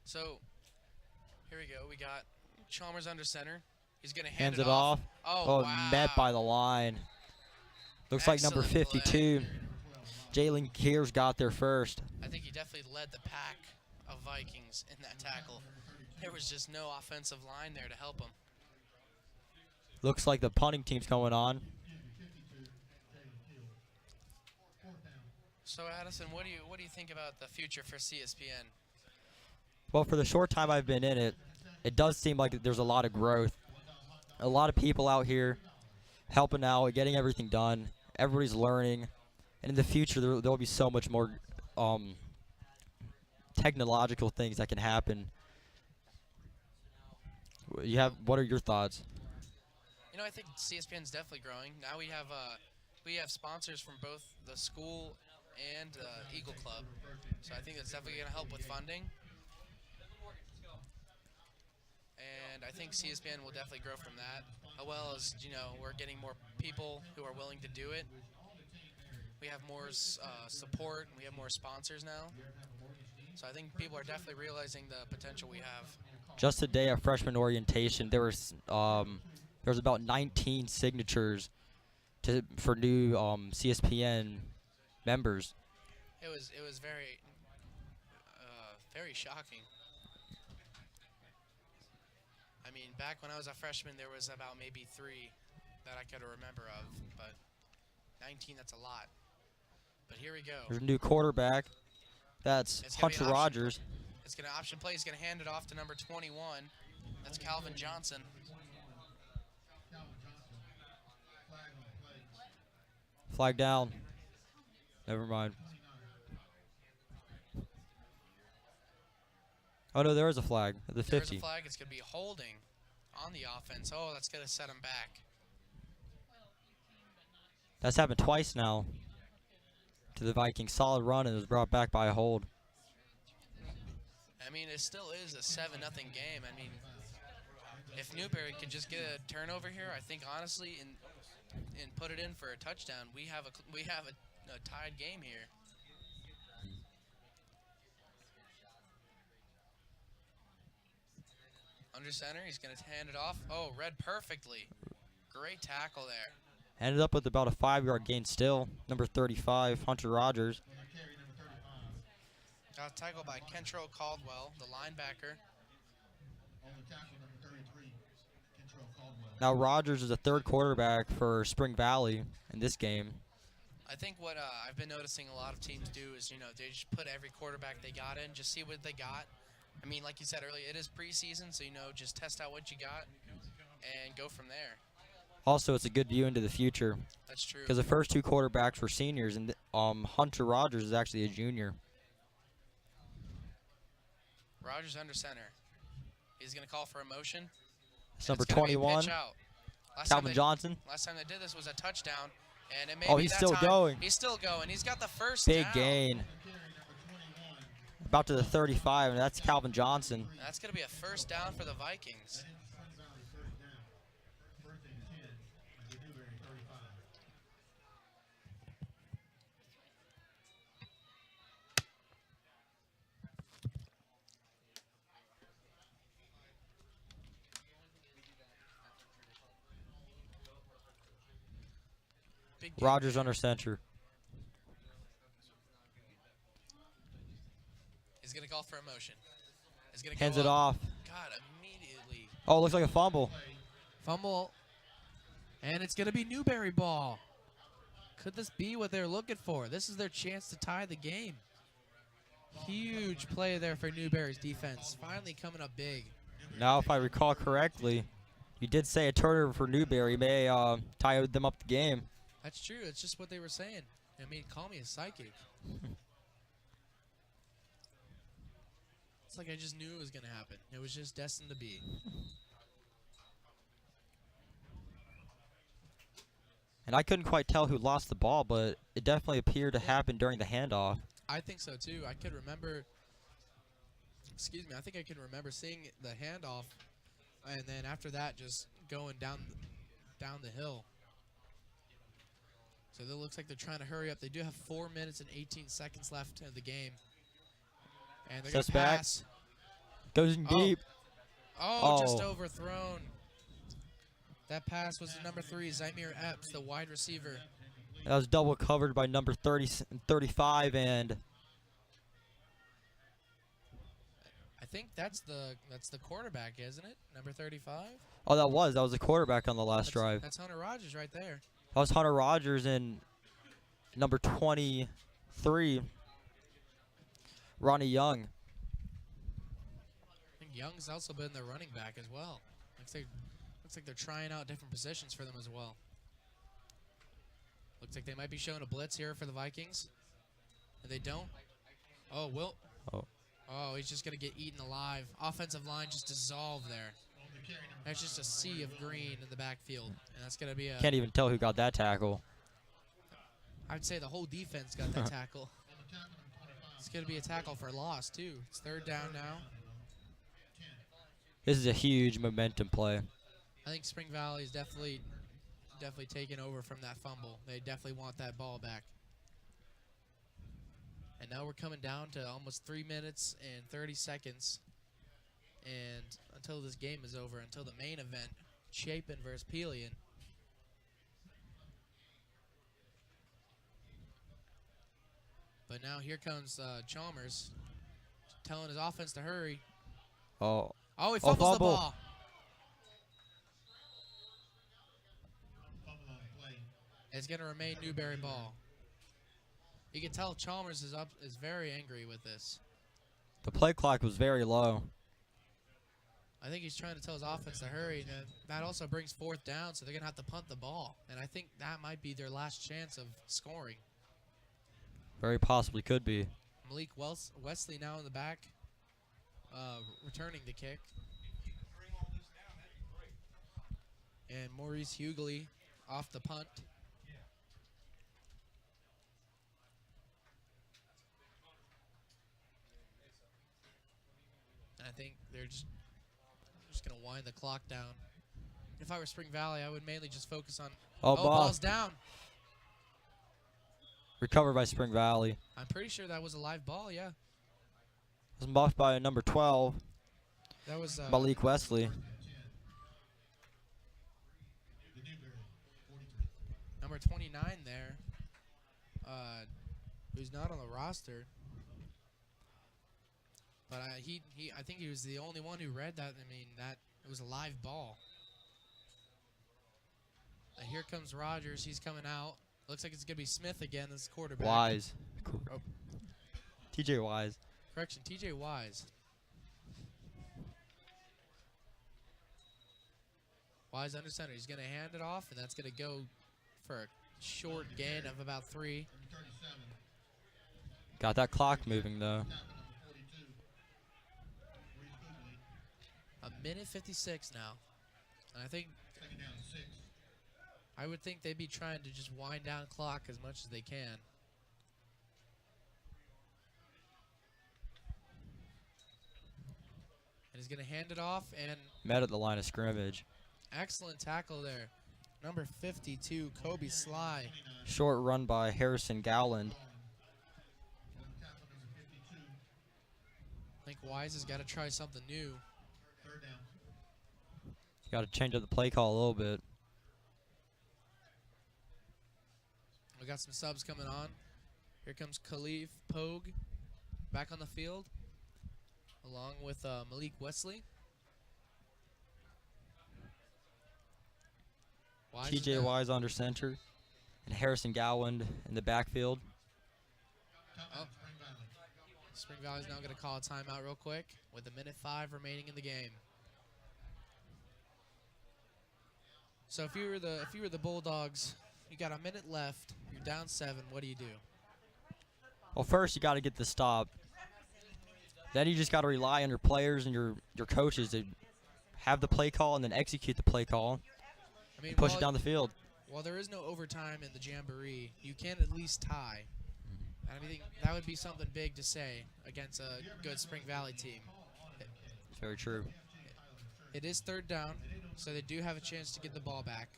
So here we go. We got Chalmers under center. He's going to hand Hands it off. Oh, wow. Met by the line. Looks like number Excellent 52, Jalen Kears, got there first. I think he definitely led the pack of Vikings in that tackle. There was just no offensive line there to help him. Looks like the punting team's going on. So Addison, what do you think about the future for CSPN? Well, for the short time I've been in it, it does seem like there's a lot of growth. A lot of people out here helping out, getting everything done. Everybody's learning. And in the future, there'll be so much more technological things that can happen. What are your thoughts? You know, I think CSPN's definitely growing. Now we have sponsors from both the school and Eagle Club. So I think that's definitely going to help with funding. And I think CSPN will definitely grow from that, as well as, you know, we're getting more people who are willing to do it. We have more support. We have more sponsors now. So I think people are definitely realizing the potential we have. Just today at freshman orientation, there was about 19 signatures for new CSPN members. It was very shocking. I mean, back when I was a freshman, there was about maybe 3 that I could remember of, but 19, that's a lot. But here we go. There's a new quarterback. That's Hunter Rogers. It's going to option play. He's going to hand it off to number 21. That's Calvin Johnson. Flag down. Never mind. Oh, no, there is a flag at the 50. There's a flag. It's going to be holding on the offense. Oh, that's going to set him back. That's happened twice now to the Vikings. Solid run, and it was brought back by a hold. I mean, it still is a 7-0 game. I mean, if Newberry could just get a turnover here, I think honestly, and put it in for a touchdown, we have a tied game here. Under center, he's going to hand it off. Oh, read perfectly. Great tackle there. Ended up with about a 5-yard gain still. Number 35, Hunter Rogers. Got tackled by Kentrell Caldwell, the linebacker. Now Rogers is a third quarterback for Spring Valley in this game. I think what I've been noticing a lot of teams do is, they just put every quarterback they got in, just see what they got. I mean, like you said earlier, it is preseason, so, just test out what you got and go from there. Also, it's a good view into the future. That's true. Because the first 2 quarterbacks were seniors, and Hunter Rogers is actually a junior. Rogers under center. He's going to call for a motion. It's number 21, Calvin Johnson. Last time they did this was a touchdown, and it may Oh, be he's that still time. going. He's still going. He's got the first Big down. gain. About to the 35, and that's Calvin Johnson. That's going to be a first down for the Vikings. Rogers under center. He's going to call for a motion. He's going to Hands it off. God, immediately. Oh, looks like a fumble. Fumble. And it's going to be Newberry ball. Could this be what they're looking for? This is their chance to tie the game. Huge play there for Newberry's defense. Finally coming up big. Now, if I recall correctly, you did say a turnover for Newberry may tie them up the game. That's true. It's just what they were saying. I mean, call me a psychic. It's like I just knew it was going to happen. It was just destined to be. And I couldn't quite tell who lost the ball, but it definitely appeared to happen during the handoff. I think so, too. I could remember, I think I can remember seeing the handoff, and then after that, just going down the hill. So it looks like they're trying to hurry up. They do have 4 minutes and 18 seconds left in the game. And they're going to pass. Goes in deep. Oh, just overthrown. That pass was to number 3, Zymir Epps, the wide receiver. That was double covered by number 35, and I think that's the quarterback, isn't it? Number 35. Oh, that was the quarterback on the last drive. That's Hunter Rogers right there. That was Hunter Rogers and number 23, Ronnie Young. I think Young's also been their running back as well. Looks like they're trying out different positions for them as well. Looks like they might be showing a blitz here for the Vikings. And they don't. Oh, Will. Oh, he's just going to get eaten alive. Offensive line just dissolved there. That's just a sea of green in the backfield. And that's going to be a... Can't even tell who got that tackle. I'd say the whole defense got that tackle. It's going to be a tackle for loss, too. It's third down now. This is a huge momentum play. I think Spring Valley is definitely taken over from that fumble. They definitely want that ball back. And now we're coming down to almost 3 minutes and 30 seconds. And until this game is over, until the main event, Chapin versus Pelion. But now here comes Chalmers telling his offense to hurry. Oh, he fumbles the ball. It's going to remain Newberry ball. You can tell Chalmers is very angry with this. The play clock was very low. I think he's trying to tell his offense to hurry. And that also brings fourth down, so they're going to have to punt the ball. And I think that might be their last chance of scoring. Very possibly could be. Malik Wesley now in the back, returning the kick. And Maurice Hughley off the punt. I think they're just going to wind the clock down. If I were Spring Valley, I would mainly just focus on... ball's down. Recovered by Spring Valley. I'm pretty sure that was a live ball, yeah. It was muffed by number 12. That was Malik Wesley. number 29 there, who's not on the roster. But I think he was the only one who read that. I mean, that it was a live ball. Here comes Rogers. He's coming out. Looks like it's going to be Smith again, this quarterback. Wise. Oh. TJ Wise. Correction, TJ Wise. Wise under center. He's going to hand it off, and that's going to go for a short gain of about 3. Got that clock moving, though. A minute 56 now. And I would think they'd be trying to just wind down clock as much as they can. And he's going to hand it off and met at the line of scrimmage. Excellent tackle there. Number 52, Kobe Sly. Short run by Harrison Gowland. I think Wise has got to try something new. Got to change up the play call a little bit. We got some subs coming on. Here comes Khalif Pogue back on the field, along with Malik Wesley. TJ Wise under center, and Harrison Gowland in the backfield. Oh. Spring Valley's now going to call a timeout real quick with a minute 5 remaining in the game. So if you were the Bulldogs, you got a minute left. You're down 7. What do you do? Well, first you got to get the stop. Then you just got to rely on your players and your coaches to have the play call and then execute the play call. I mean, push it down the field. While there is no overtime in the Jamboree, you can at least tie. And I think that would be something big to say against a good Spring Valley team. Very true. It is 3rd down, so they do have a chance to get the ball back.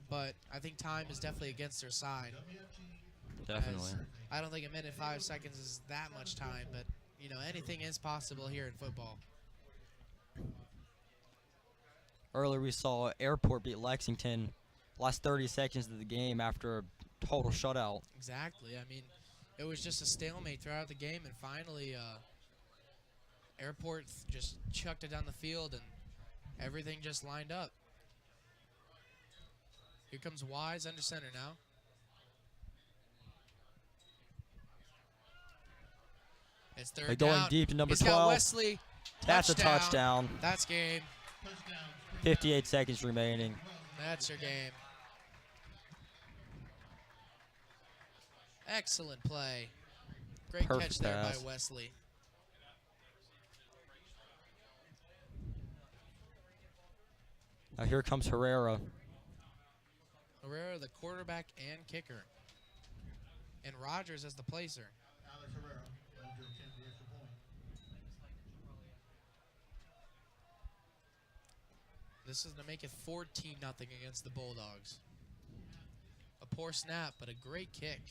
But I think time is definitely against their side. Definitely. I don't think a minute 5 seconds is that much time, but you know, anything is possible here in football. Earlier we saw Airport beat Lexington last 30 seconds of the game after a total shutout. Exactly. I mean, it was just a stalemate throughout the game, and finally Airport just chucked it down the field, and everything just lined up. Here comes Wise under center now. It's 3rd They're down. going deep to number He's 12. Got Wesley. That's a touchdown. That's game. 58 seconds remaining. That's your game. Excellent play. Great Perfect catch there pass by Wesley. Now here comes Herrera. Herrera, the quarterback and kicker. And Rogers as the placer. This is to make it 14-0 against the Bulldogs. A poor snap, but a great kick.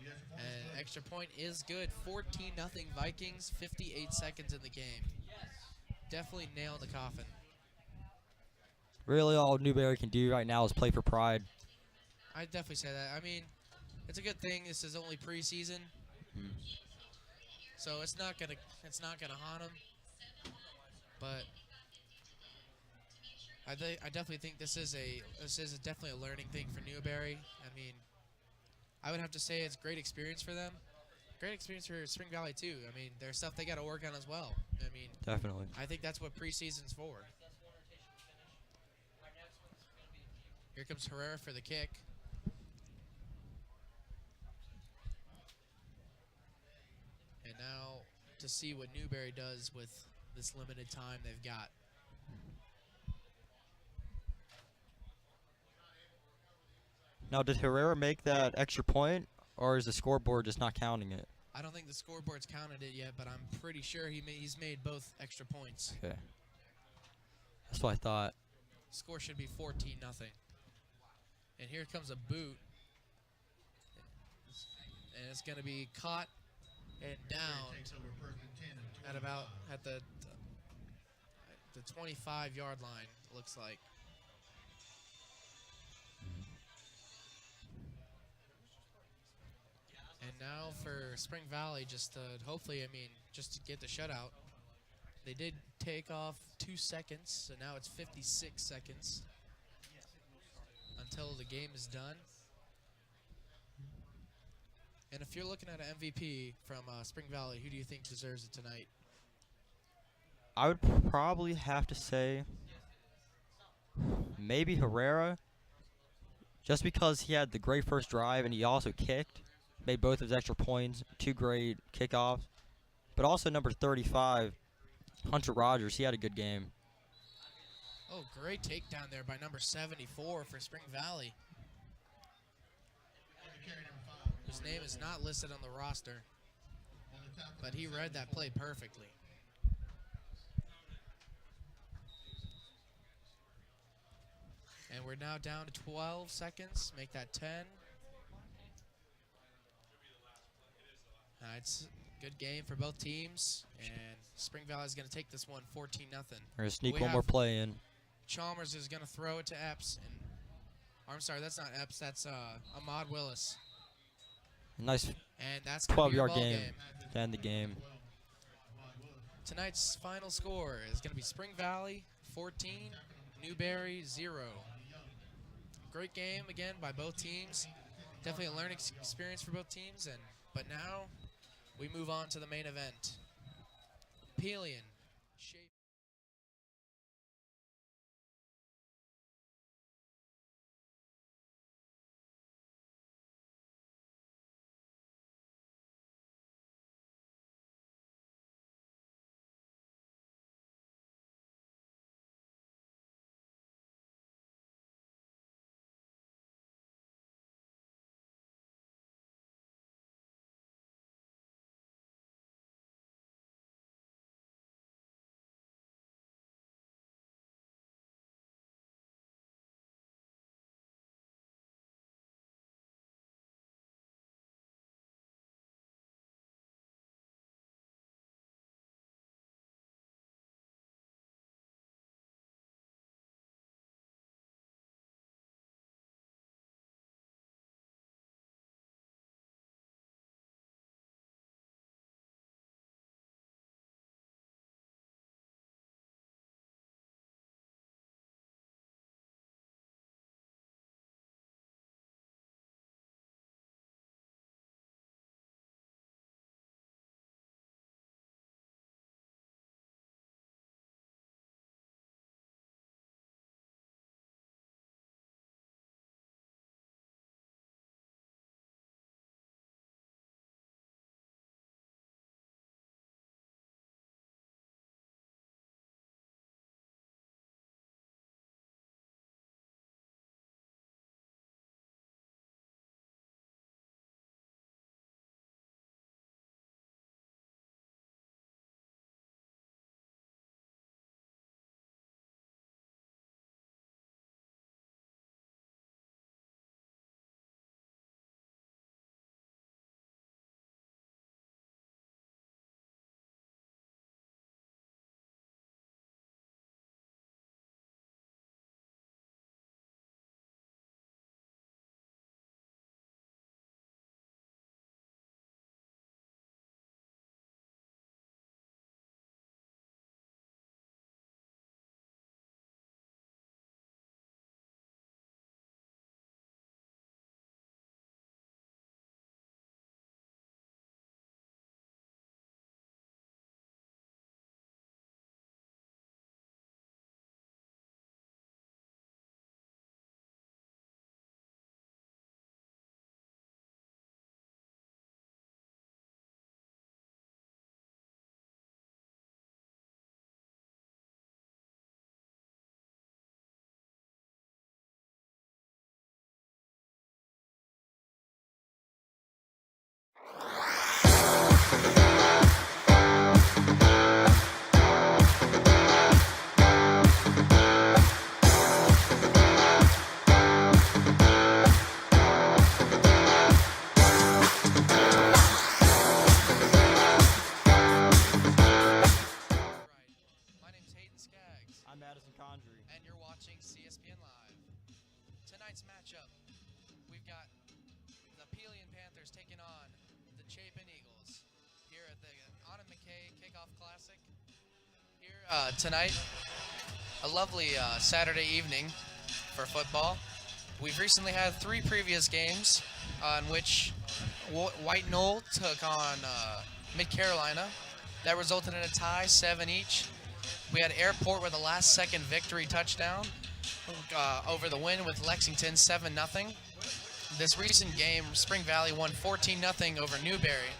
And extra point is good. 14-0 Vikings, 58 seconds in the game. Definitely nailed the coffin. Really all Newberry can do right now is play for pride. I'd definitely say that. I mean, it's a good thing this is only preseason. So it's not gonna haunt them. But I definitely think this is definitely a learning thing for Newberry. I mean, I would have to say it's great experience for them. Great experience for Spring Valley too. I mean, there's stuff they got to work on as well. I mean, definitely. I think that's what preseason's for. Here comes Herrera for the kick. And now to see what Newberry does with this limited time they've got. Now, did Herrera make that extra point, or is the scoreboard just not counting it? I don't think the scoreboard's counted it yet, but I'm pretty sure he's made both extra points. Okay. That's what I thought. Score should be 14-0. And here comes a boot. And it's going to be caught and down. at about at the 25-yard line, looks like. And now for Spring Valley, just to hopefully, just to get the shutout. They did take off 2 seconds, so now it's 56 seconds until the game is done. And if you're looking at an MVP from Spring Valley, who do you think deserves it tonight? I would probably have to say maybe Herrera, just because he had the great first drive and he also kicked, made both his extra points, 2 great kickoffs. But also number 35, Hunter Rogers, he had a good game. Oh, great takedown there by number 74 for Spring Valley, whose name is not listed on the roster, but he read that play perfectly. And we're now down to 12 seconds, make that 10. It's a good game for both teams, and Spring Valley is going to take this one 14-0. We're going to sneak one more play in. Chalmers is going to throw it to Epps. I'm sorry, that's not Epps, that's Ahmad Willis. Nice and that's 12-yard game to end the game. Tonight's final score is going to be Spring Valley 14, Newberry 0. Great game again by both teams. Definitely a learning experience for both teams. But now we move on to the main event. Pelion. CSPN Live. Tonight's matchup, we've got the Pelion Panthers taking on the Chapin Eagles here at the McKay Kickoff Classic. Here tonight, a lovely Saturday evening for football. We've recently had 3 previous games on which White Knoll took on Mid-Carolina. That resulted in a tie, 7 each. We had Airport with a last-second victory touchdown over the win with Lexington, 7-0. This recent game, Spring Valley won 14-0 over Newberry.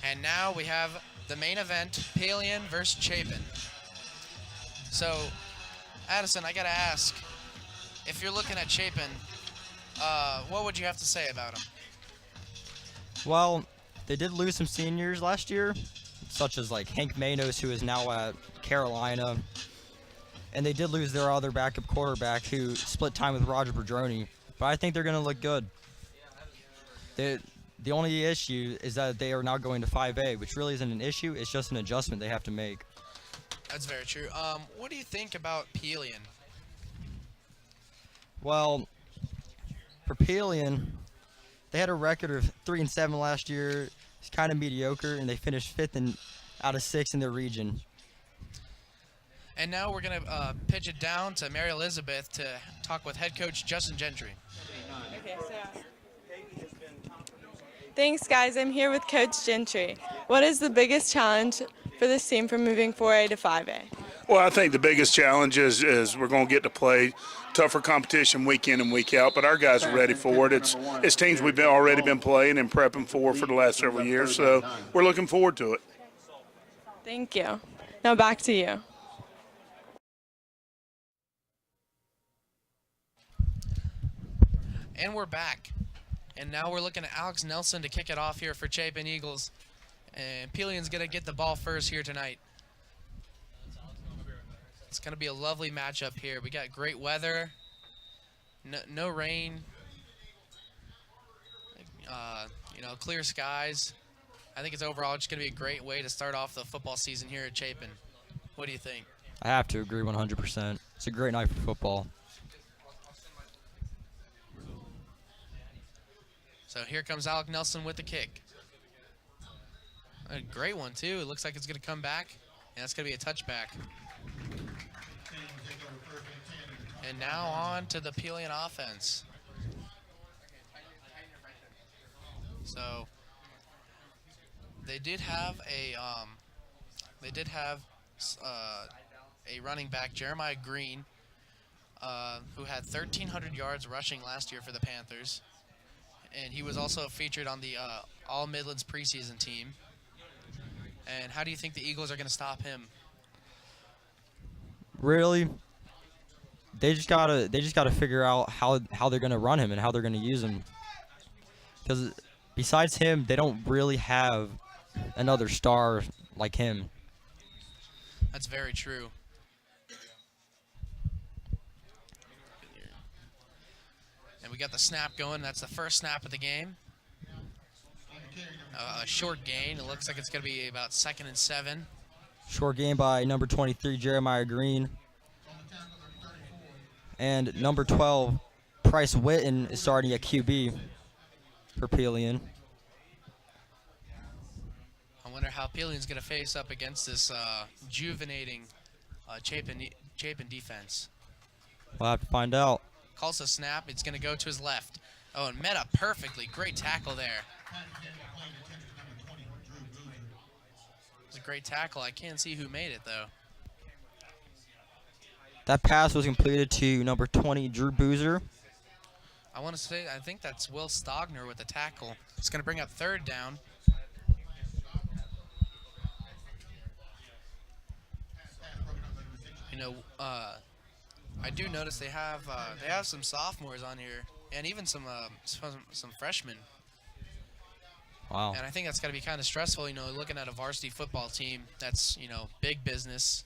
And now we have the main event, Pelion versus Chapin. So, Addison, I gotta ask, if you're looking at Chapin, what would you have to say about them? Well, they did lose some seniors last year, such as like Hank Manos, who is now at Carolina. And they did lose their other backup quarterback, who split time with Roger Pedroni. But I think they're going to look good. The only issue is that they are now going to 5A, which really isn't an issue. It's just an adjustment they have to make. That's very true. What do you think about Pelion? Well, for Pelion, they had a record of 3-7 last year. It's kind of mediocre, and they finished 5th out of 6 in their region. And now we're going to pitch it down to Mary Elizabeth to talk with head coach Justin Gentry. Okay, so. Thanks, guys. I'm here with Coach Gentry. What is the biggest challenge for this team from moving 4A to 5A? Well, I think the biggest challenge is we're going to get to play tougher competition week in and week out, but our guys are ready for it. It's teams we've already been playing and prepping for the last several years, so we're looking forward to it. Thank you. Now back to you. And we're back. And now we're looking at Alex Nelson to kick it off here for Chapin Eagles. And Pelion's going to get the ball first here tonight. It's going to be a lovely matchup here. We got great weather, no rain, clear skies. I think it's overall just going to be a great way to start off the football season here at Chapin. What do you think? I have to agree 100%. It's a great night for football. So here comes Alec Nelson with the kick. A great one, too. It looks like it's going to come back, and that's going to be a touchback. And now on to the Pelion offense. So they did have a running back, Jeremiah Green, who had 1,300 yards rushing last year for the Panthers. And he was also featured on the All Midlands preseason team. And how do you think the Eagles are going to stop him? Really, they just gotta figure out how they're gonna run him and how they're gonna use him. Because besides him, they don't really have another star like him. That's very true. And we got the snap going. That's the first snap of the game. A short gain. It looks like it's going to be about 2nd and 7. Short gain by number 23, Jeremiah Green. And number 12, Bryce Witten, is starting at QB for Pelion. I wonder how Pelion's going to face up against this juvenating Chapin defense. We'll have to find out. Calls a snap. It's going to go to his left. Oh, and met up perfectly. Great tackle there. It was a great tackle. I can't see who made it, though. That pass was completed to number 20, Drew Boozer. I want to say, I think that's Will Stogner with the tackle. It's going to bring up 3rd down. You know, I do notice they have some sophomores on here, and even some freshmen. Wow. And I think that's got to be kind of stressful, you know, looking at a varsity football team that's, you know, big business.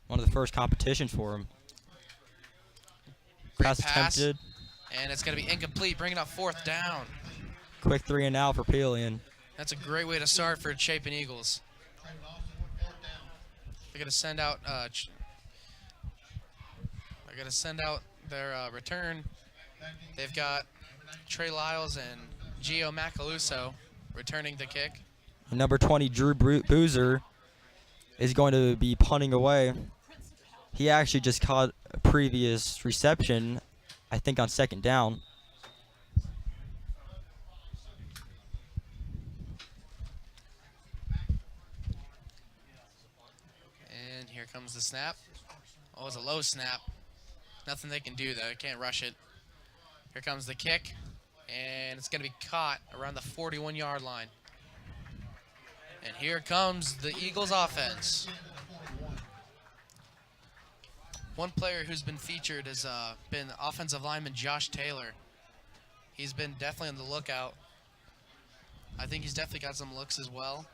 One of the first competitions for him. Pass attempted. And it's going to be incomplete, bringing up 4th down. Quick 3 and out for Pelion. That's a great way to start for Chapin Eagles. They're going to send out They're going to send out their return. They've got Trey Lyles and Gio Macaluso returning the kick. Number 20, Drew Boozer, is going to be punting away. He actually just caught a previous reception, I think on second down. And here comes the snap. Oh, it's a low snap. Nothing they can do, though. They can't rush it. Here comes the kick, and it's going to be caught around the 41-yard line. And here comes the Eagles offense. One player who's been featured has been offensive lineman Josh Taylor. He's been definitely on the lookout. I think he's definitely got some looks as well.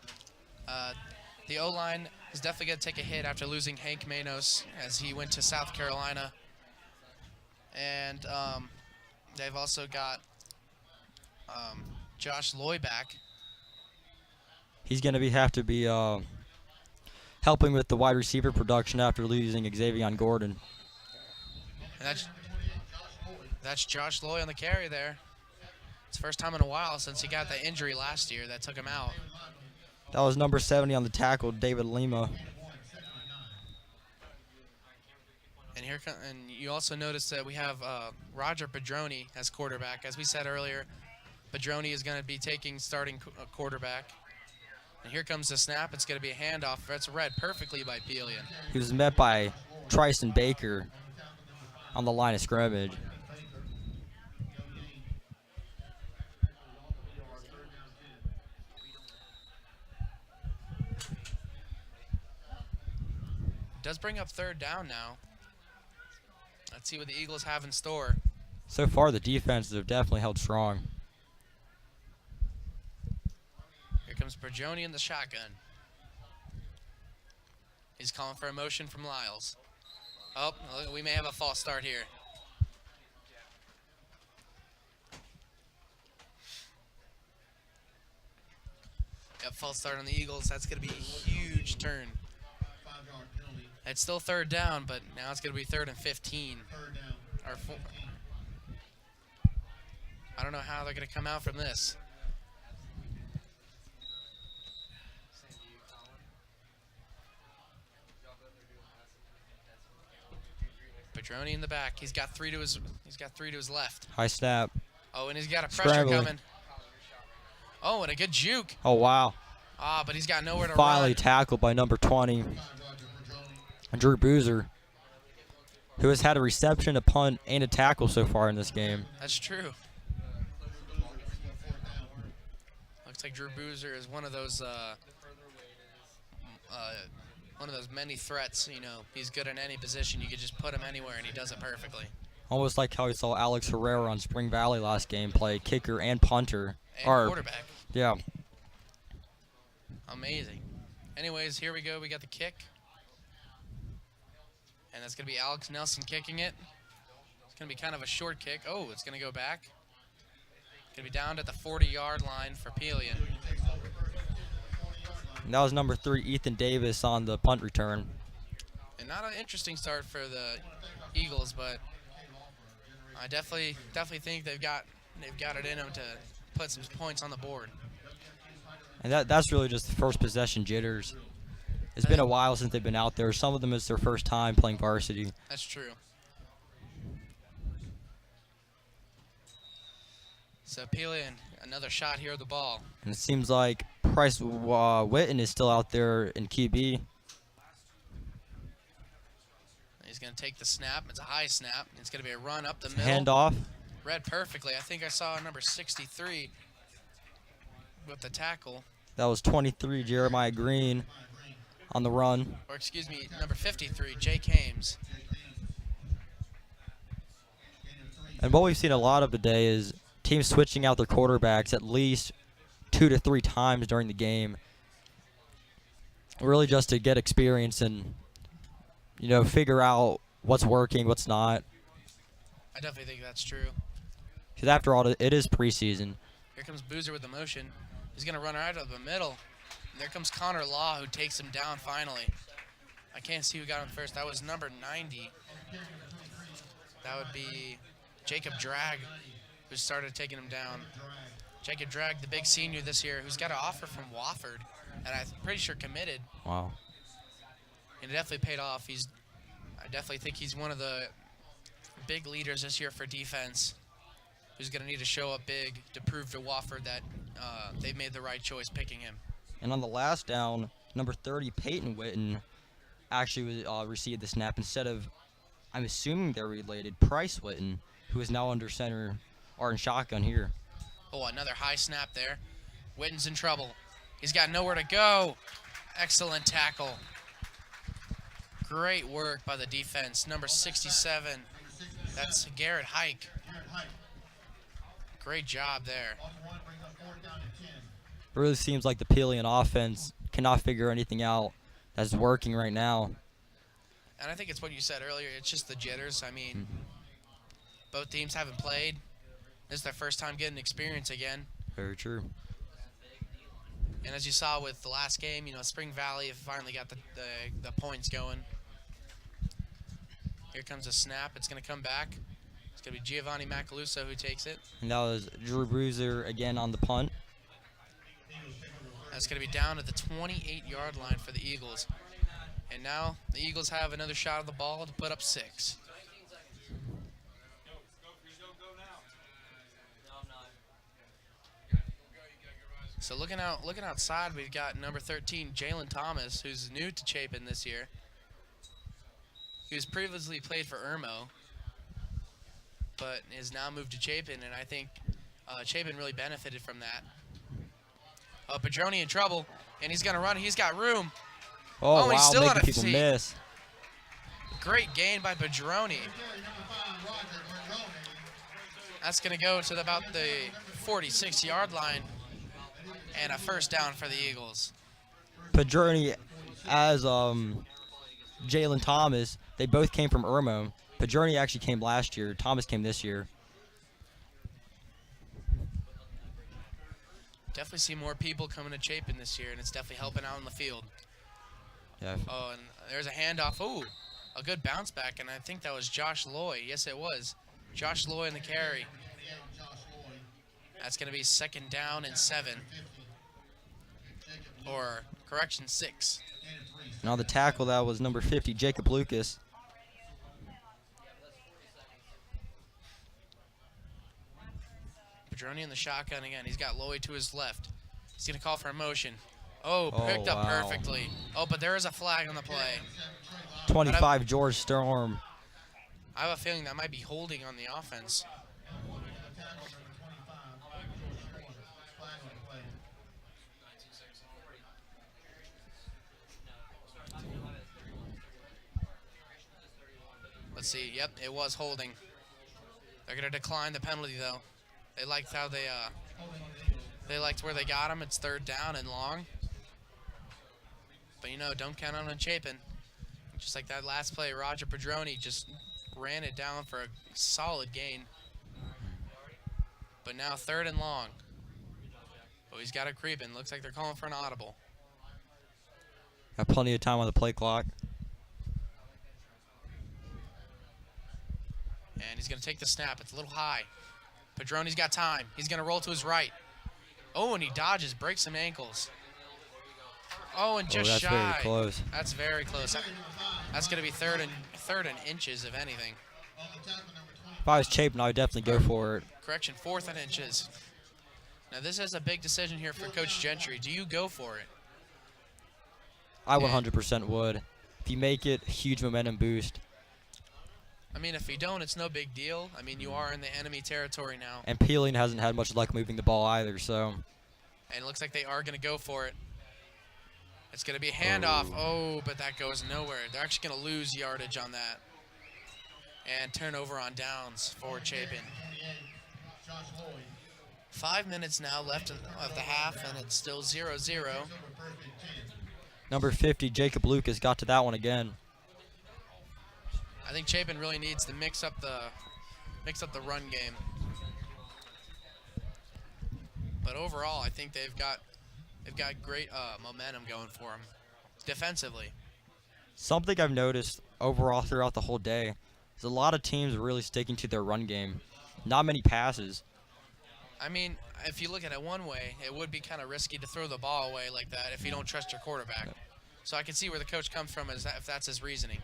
The O-line is definitely going to take a hit after losing Hank Manos as he went to South Carolina. And they've also got Josh Loy back. He's going to have to be helping with the wide receiver production after losing Xavion Gordon. And that's Josh Loy on the carry there. It's the first time in a while since he got that injury last year that took him out. That was number 70 on the tackle, David Lima. And you also notice that we have Roger Padroni as quarterback. As we said earlier, Padroni is going to be starting quarterback. And here comes the snap. It's going to be a handoff. That's read perfectly by Pelian. He was met by Tryson Baker on the line of scrimmage. Does bring up third down now. Let's see what the Eagles have in store. So far, the defenses have definitely held strong. Here comes Bergioni in the shotgun. He's calling for a motion from Lyles. Oh, we may have a false start here. Yep, false start on the Eagles. That's going to be a huge turn. It's still third down, but now it's going to be 3rd and 15. Or I don't know how they're going to come out from this. Padroni in the back. He's got three to his left. High snap. Oh, and he's got a pressure coming. Oh, and a good juke. Oh, wow. Ah, but he's got nowhere to Finally run. tackled by number 20, Drew Boozer, who has had a reception, a punt, and a tackle so far in this game. That's true. Looks like Drew Boozer is one of those many threats. You know, he's good in any position. You could just put him anywhere, and he does it perfectly. Almost like how we saw Alex Herrera on Spring Valley last game play kicker and punter. And quarterback. Yeah. Amazing. Anyways, here we go. We got the kick. And that's going to be Alex Nelson kicking it. It's going to be kind of a short kick. Oh, it's going to go back. Going to be down at the 40-yard line for Pelian. And that was number 3, Ethan Davis, on the punt return. And not an interesting start for the Eagles, but I definitely think they've got it in them to put some points on the board. And that's really just the first possession jitters. It's been a while since they've been out there. Some of them it's their first time playing varsity. That's true. So Pelian, another shot here at the ball. And it seems like Price Witten is still out there in QB. He's going to take the snap. It's a high snap. It's going to be a run up the middle. Handoff. Read perfectly. I think I saw number 63 with the tackle. That was 23, Jeremiah Green, on the run. Or excuse me, number 53, Jake Hames. And what we've seen a lot of today is teams switching out their quarterbacks at least 2 to 3 times during the game. Really just to get experience and, you know, figure out what's working, what's not. I definitely think that's true. Because after all, it is preseason. Here comes Boozer with the motion. He's going to run right up the middle. And there comes Connor Law, who takes him down finally. I can't see who got him first. That was number 90. That would be Jacob Drag, who started taking him down. Jacob Drag, the big senior this year, who's got an offer from Wofford, and I'm pretty sure committed. Wow. And it definitely paid off. I definitely think he's one of the big leaders this year for defense, who's going to need to show up big to prove to Wofford that they made the right choice picking him. And on the last down, number 30, Peyton Witten, actually received the snap instead of, I'm assuming they're related, Price Witten, who is now under center or in shotgun here. Oh, another high snap there. Witten's in trouble. He's got nowhere to go. Excellent tackle. Great work by the defense. Number 67. That's Garrett Hike. Great job there. It really seems like the Pelion offense cannot figure anything out that's working right now. And I think it's what you said earlier. It's just the jitters. I mean, both teams haven't played. This is their first time getting experience again. Very true. And as you saw with the last game, Spring Valley have finally got the points going. Here comes a snap. It's going to come back. It's going to be Giovanni Macaluso who takes it. And that was Drew Bruiser again on the punt. That's going to be down at the 28-yard line for the Eagles. And now the Eagles have another shot at the ball to put up 6. So looking outside, we've got number 13, Jalen Thomas, who's new to Chapin this year. He was previously played for Irmo, but has now moved to Chapin, and I think Chapin really benefited from that. Padroni in trouble, and he's going to run. He's got room. Oh, he's wow, still on making a people seat. miss. Great gain by Padroni. That's going to go to about the 46-yard line, and a first down for the Eagles. Padroni, as Jalen Thomas, they both came from Irmo. Padroni actually came last year. Thomas came this year. Definitely see more people coming to Chapin this year, and it's definitely helping out in the field. Yeah. Oh, and there's a handoff. Ooh, a good bounce back, and I think that was Josh Loy. Yes, it was. Josh Loy in the carry. That's going to be 2nd down and 7. Or, correction, 6. Now the tackle, that was number 50, Jacob Lucas. Padroni in the shotgun again. He's got Loy to his left. He's going to call for a motion. Oh, picked up wow. perfectly. Oh, but there is a flag on the play. 25, George Storm. I have a feeling that might be holding on the offense. Let's see. Yep, it was holding. They're going to decline the penalty, though. They liked how they liked where they got him. It's 3rd down and long. But, don't count on Chapin. Just like that last play, Roger Padroni just ran it down for a solid gain. But now 3rd and long. Oh, he's got it creeping. Looks like they're calling for an audible. Got plenty of time on the play clock. And he's going to take the snap. It's a little high. Padroni's got time. He's going to roll to his right. Oh, and he dodges, breaks some ankles. Oh, and just that's shy. very close. That's very close. That's going to be third and inches, if anything. If I was Chapin, I would definitely go for it. Correction, 4th and inches. Now, this is a big decision here for Coach Gentry. Do you go for it? I 100% would. If you make it, huge momentum boost. I mean, if you don't, it's no big deal. I mean, you are in the enemy territory now. And Peeling hasn't had much luck moving the ball either, so. And it looks like they are going to go for it. It's going to be a handoff. Oh, but that goes nowhere. They're actually going to lose yardage on that. And turnover on downs for Chapin. 5 minutes now left of the half, and it's still 0-0. Number 50, Jacob Lucas, got to that one again. I think Chapin really needs to mix up the run game. But overall, I think they've got great momentum going for them defensively. Something I've noticed overall throughout the whole day, There's a lot of teams really sticking to their run game. Not many passes. I mean, if you look at it one way, it would be kind of risky to throw the ball away like that if you don't trust your quarterback. So I can see where the coach comes from if that's his reasoning.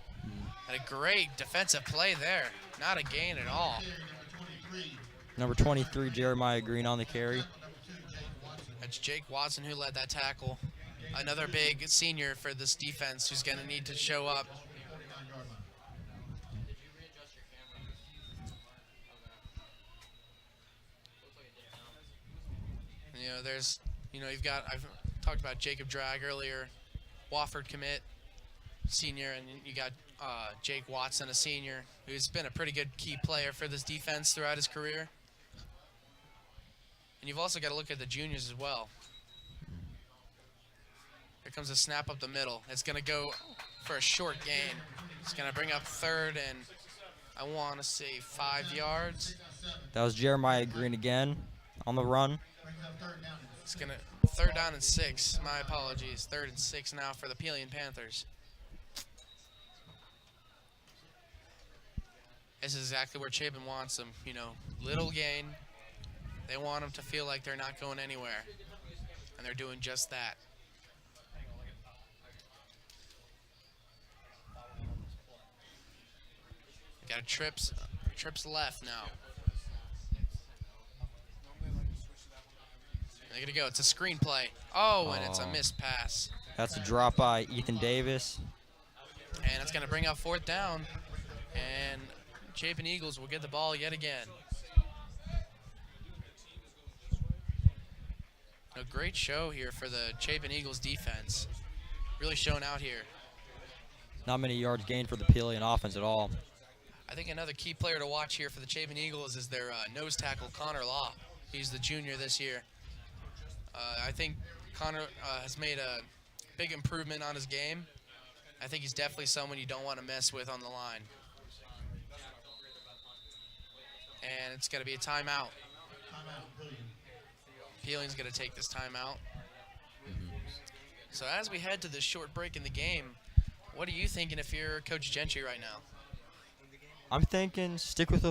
And a great defensive play there. Not a gain at all. Number 23, Jeremiah Green on the carry. That's Jake Watson who led that tackle. Another big senior for this defense who's going to need to show up. I've talked about Jacob Drag earlier, Wofford commit, senior, and you got Jake Watson, a senior, who's been a pretty good key player for this defense throughout his career. And you've also got to look at the juniors as well. Here comes a snap up the middle. It's going to go for a short gain. It's going to bring up third and, I want to say, 5 yards. That was Jeremiah Green again on the run. It's going to third down and 6. My apologies. 3rd and 6 now for the Pelion Panthers. This is exactly where Chapin wants them. Little gain. They want them to feel like they're not going anywhere. And they're doing just that. Got a trips left now. They're going to go. It's a screen play. Oh, and it's a missed pass. That's a drop by Ethan Davis. And it's going to bring up 4th down. And Chapin Eagles will get the ball yet again. A great show here for the Chapin Eagles defense. Really showing out here. Not many yards gained for the Pelion offense at all. I think another key player to watch here for the Chapin Eagles is their nose tackle, Connor Law. He's the junior this year. I think Connor has made a big improvement on his game. I think he's definitely someone you don't want to mess with on the line. And it's going to be a timeout. Pelion's going to take this timeout. So as we head to this short break in the game, what are you thinking if you're Coach Gentry right now? I'm thinking stick with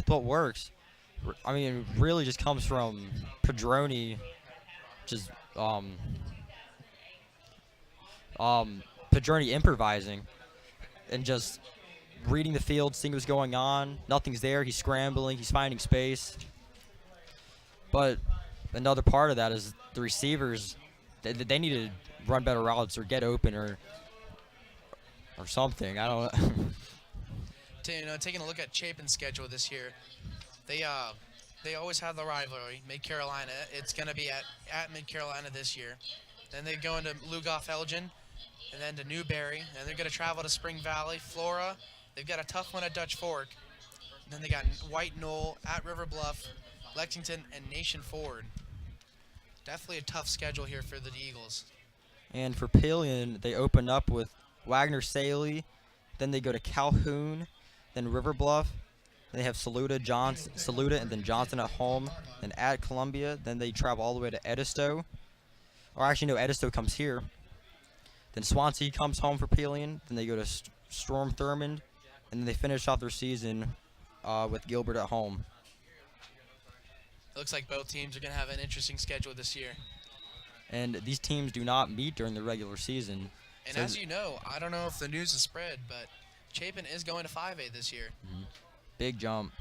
what works. I mean, it really just comes from Padroni, just Padroni improvising and just reading the field, seeing what's going on. Nothing's there. He's scrambling. He's finding space. But another part of that is the receivers. They need to run better routes or get open or something. I don't know. Taking a look at Chapin's schedule this year, they always have the rivalry, Mid-Carolina. It's going to be at Mid-Carolina this year. Then they go into Lugoff Elgin, and then to Newberry, and they're going to travel to Spring Valley, Flora. They've got a tough one at Dutch Fork. And then they got White Knoll, at River Bluff, Lexington, and Nation Ford. Definitely a tough schedule here for the Eagles. And for Pelion, they open up with Wagner Saley, then they go to Calhoun, then River Bluff. They have Saluda, and then Johnson at home. Then at Columbia. Then they travel all the way to Edisto. Or actually, no, Edisto comes here. Then Swansea comes home for Pelion. Then they go to Storm Thurmond. And then they finish off their season with Gilbert at home. It looks like both teams are going to have an interesting schedule this year. And these teams do not meet during the regular season. And as you know, I don't know if the news is spread, but Chapin is going to 5A this year. Big jump.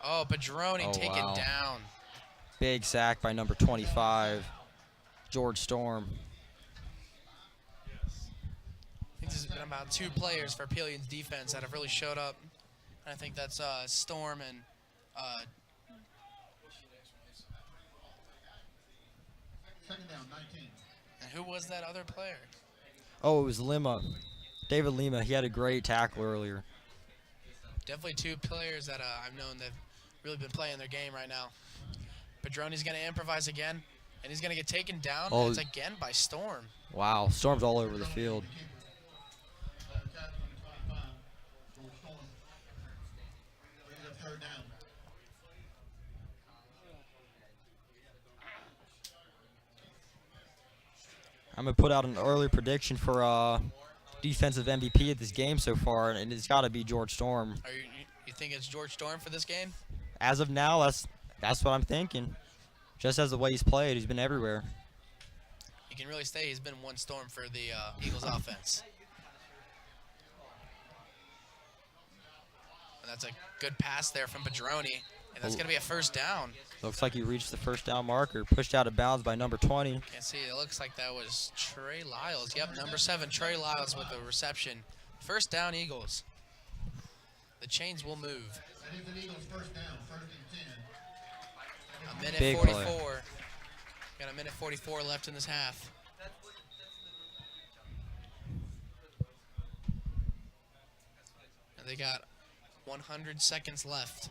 Oh, Padroni taken down. Big sack by number 25, George Storm. I think there's been about 2 players for Pelion's defense that have really showed up. And I think that's Storm and Second down, 19. And who was that other player? Oh, it was Lima. David Lima. He had a great tackle earlier. Definitely 2 players that I've known that have really been playing their game right now. Padroni's going to improvise again, and he's going to get taken down. Oh. It's again by Storm. Wow, Storm's all over the field. I'm going to put out an early prediction for defensive MVP of this game so far, and it's got to be George Storm. You think it's George Storm for this game? As of now, that's what I'm thinking. Just as the way he's played, he's been everywhere. You can really say he's been one storm for the Eagles offense. And that's a good pass there from Padroni, and that's going to be a first down. Looks like he reached the first down marker, pushed out of bounds by number 20. Can't see, it looks like that was Trey Lyles. Yep, number 7, Trey Lyles with the reception. First down, Eagles. The chains will move. First down, first and 10. A minute Big 44. play. Got a minute 44 left in this half. And they got 100 seconds left.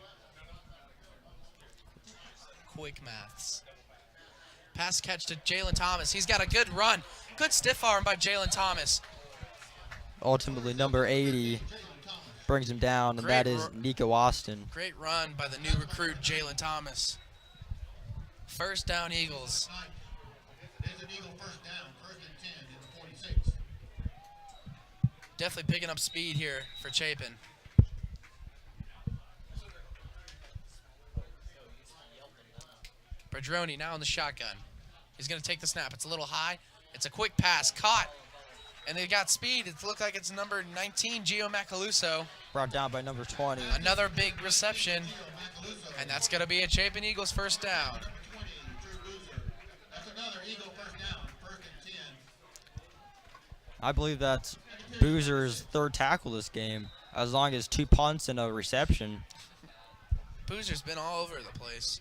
Quick maths. Pass catch to Jalen Thomas. He's got a good run. Good stiff arm by Jalen Thomas. Ultimately, number 80 brings him down, and that is Nico Austin. Great run by the new recruit, Jalen Thomas. First down, Eagles. There's an Eagle first down, first and 10 in the 46. Definitely picking up speed here for Chapin. Padroni now in the shotgun. He's going to take the snap. It's a little high. It's a quick pass. Caught. And they got speed. It looked like it's number 19, Gio Macaluso. Brought down by number 20. Another big reception. And that's going to be a Chapin Eagles first down. That's another Eagle first down, first and 10. I believe that's Boozer's third tackle this game, as long as 2 punts and a reception. Boozer's been all over the place.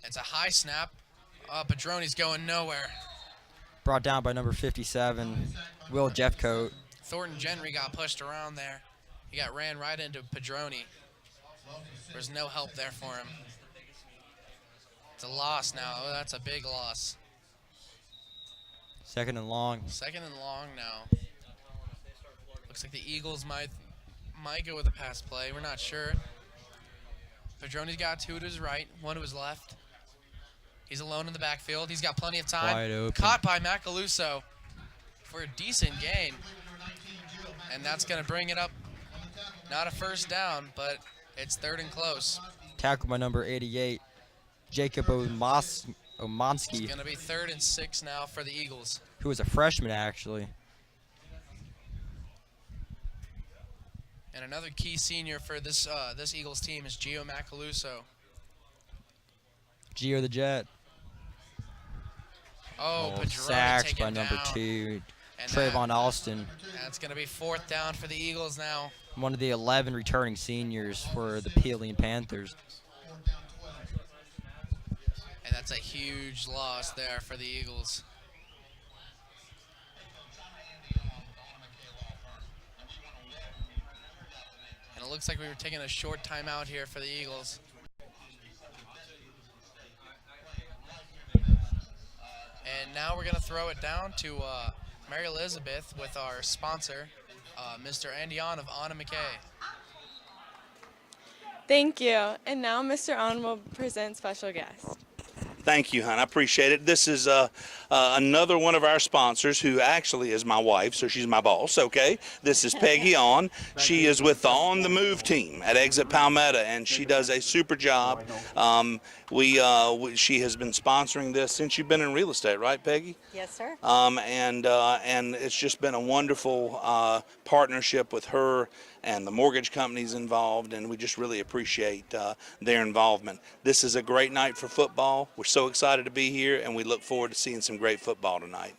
It's a high snap. Padroni's going nowhere. Brought down by number 57, Will Jeffcoat. Thornton Gentry got pushed around there. He got ran right into Padroni. There's no help there for him. It's a loss now. Oh, that's a big loss. Second and long. Second and long now. Looks like the Eagles might go with a pass play. We're not sure. Padroni's got 2 to his right, 1 to his left. He's alone in the backfield. He's got plenty of time. Wide open. Caught by Macaluso for a decent gain. And that's going to bring it up. Not a first down, but it's third and close. Tackled by number 88, Jacob Omansky, It's going to be 3rd and 6 now for the Eagles. who was a freshman, actually. And another key senior for this Eagles team is Gio Macaluso. Gio the Jet. Oh, Padroni sacked taken by number down. 2, And Trayvon Alston. That's going to be 4th down for the Eagles now. One of the 11 returning seniors for the Peeling Panthers. And that's a huge loss there for the Eagles. And it looks like we were taking a short timeout here for the Eagles. And now we're going to throw it down to Mary Elizabeth with our sponsor, Mr. Andion of Anna McKay. Thank you. And now Mr. On will present special guest. Thank you, hon. I appreciate it. This is another one of our sponsors who actually is my wife, so she's my boss, okay? This is Peggy On. She is with the On the Move team at Exit Palmetto, and she does a super job. She has been sponsoring this since you've been in real estate, right, Peggy? Yes, sir. And it's just been a wonderful partnership with her and the mortgage companies involved, and we just really appreciate their involvement. This is a great night for football. We're so excited to be here, and we look forward to seeing some great football tonight.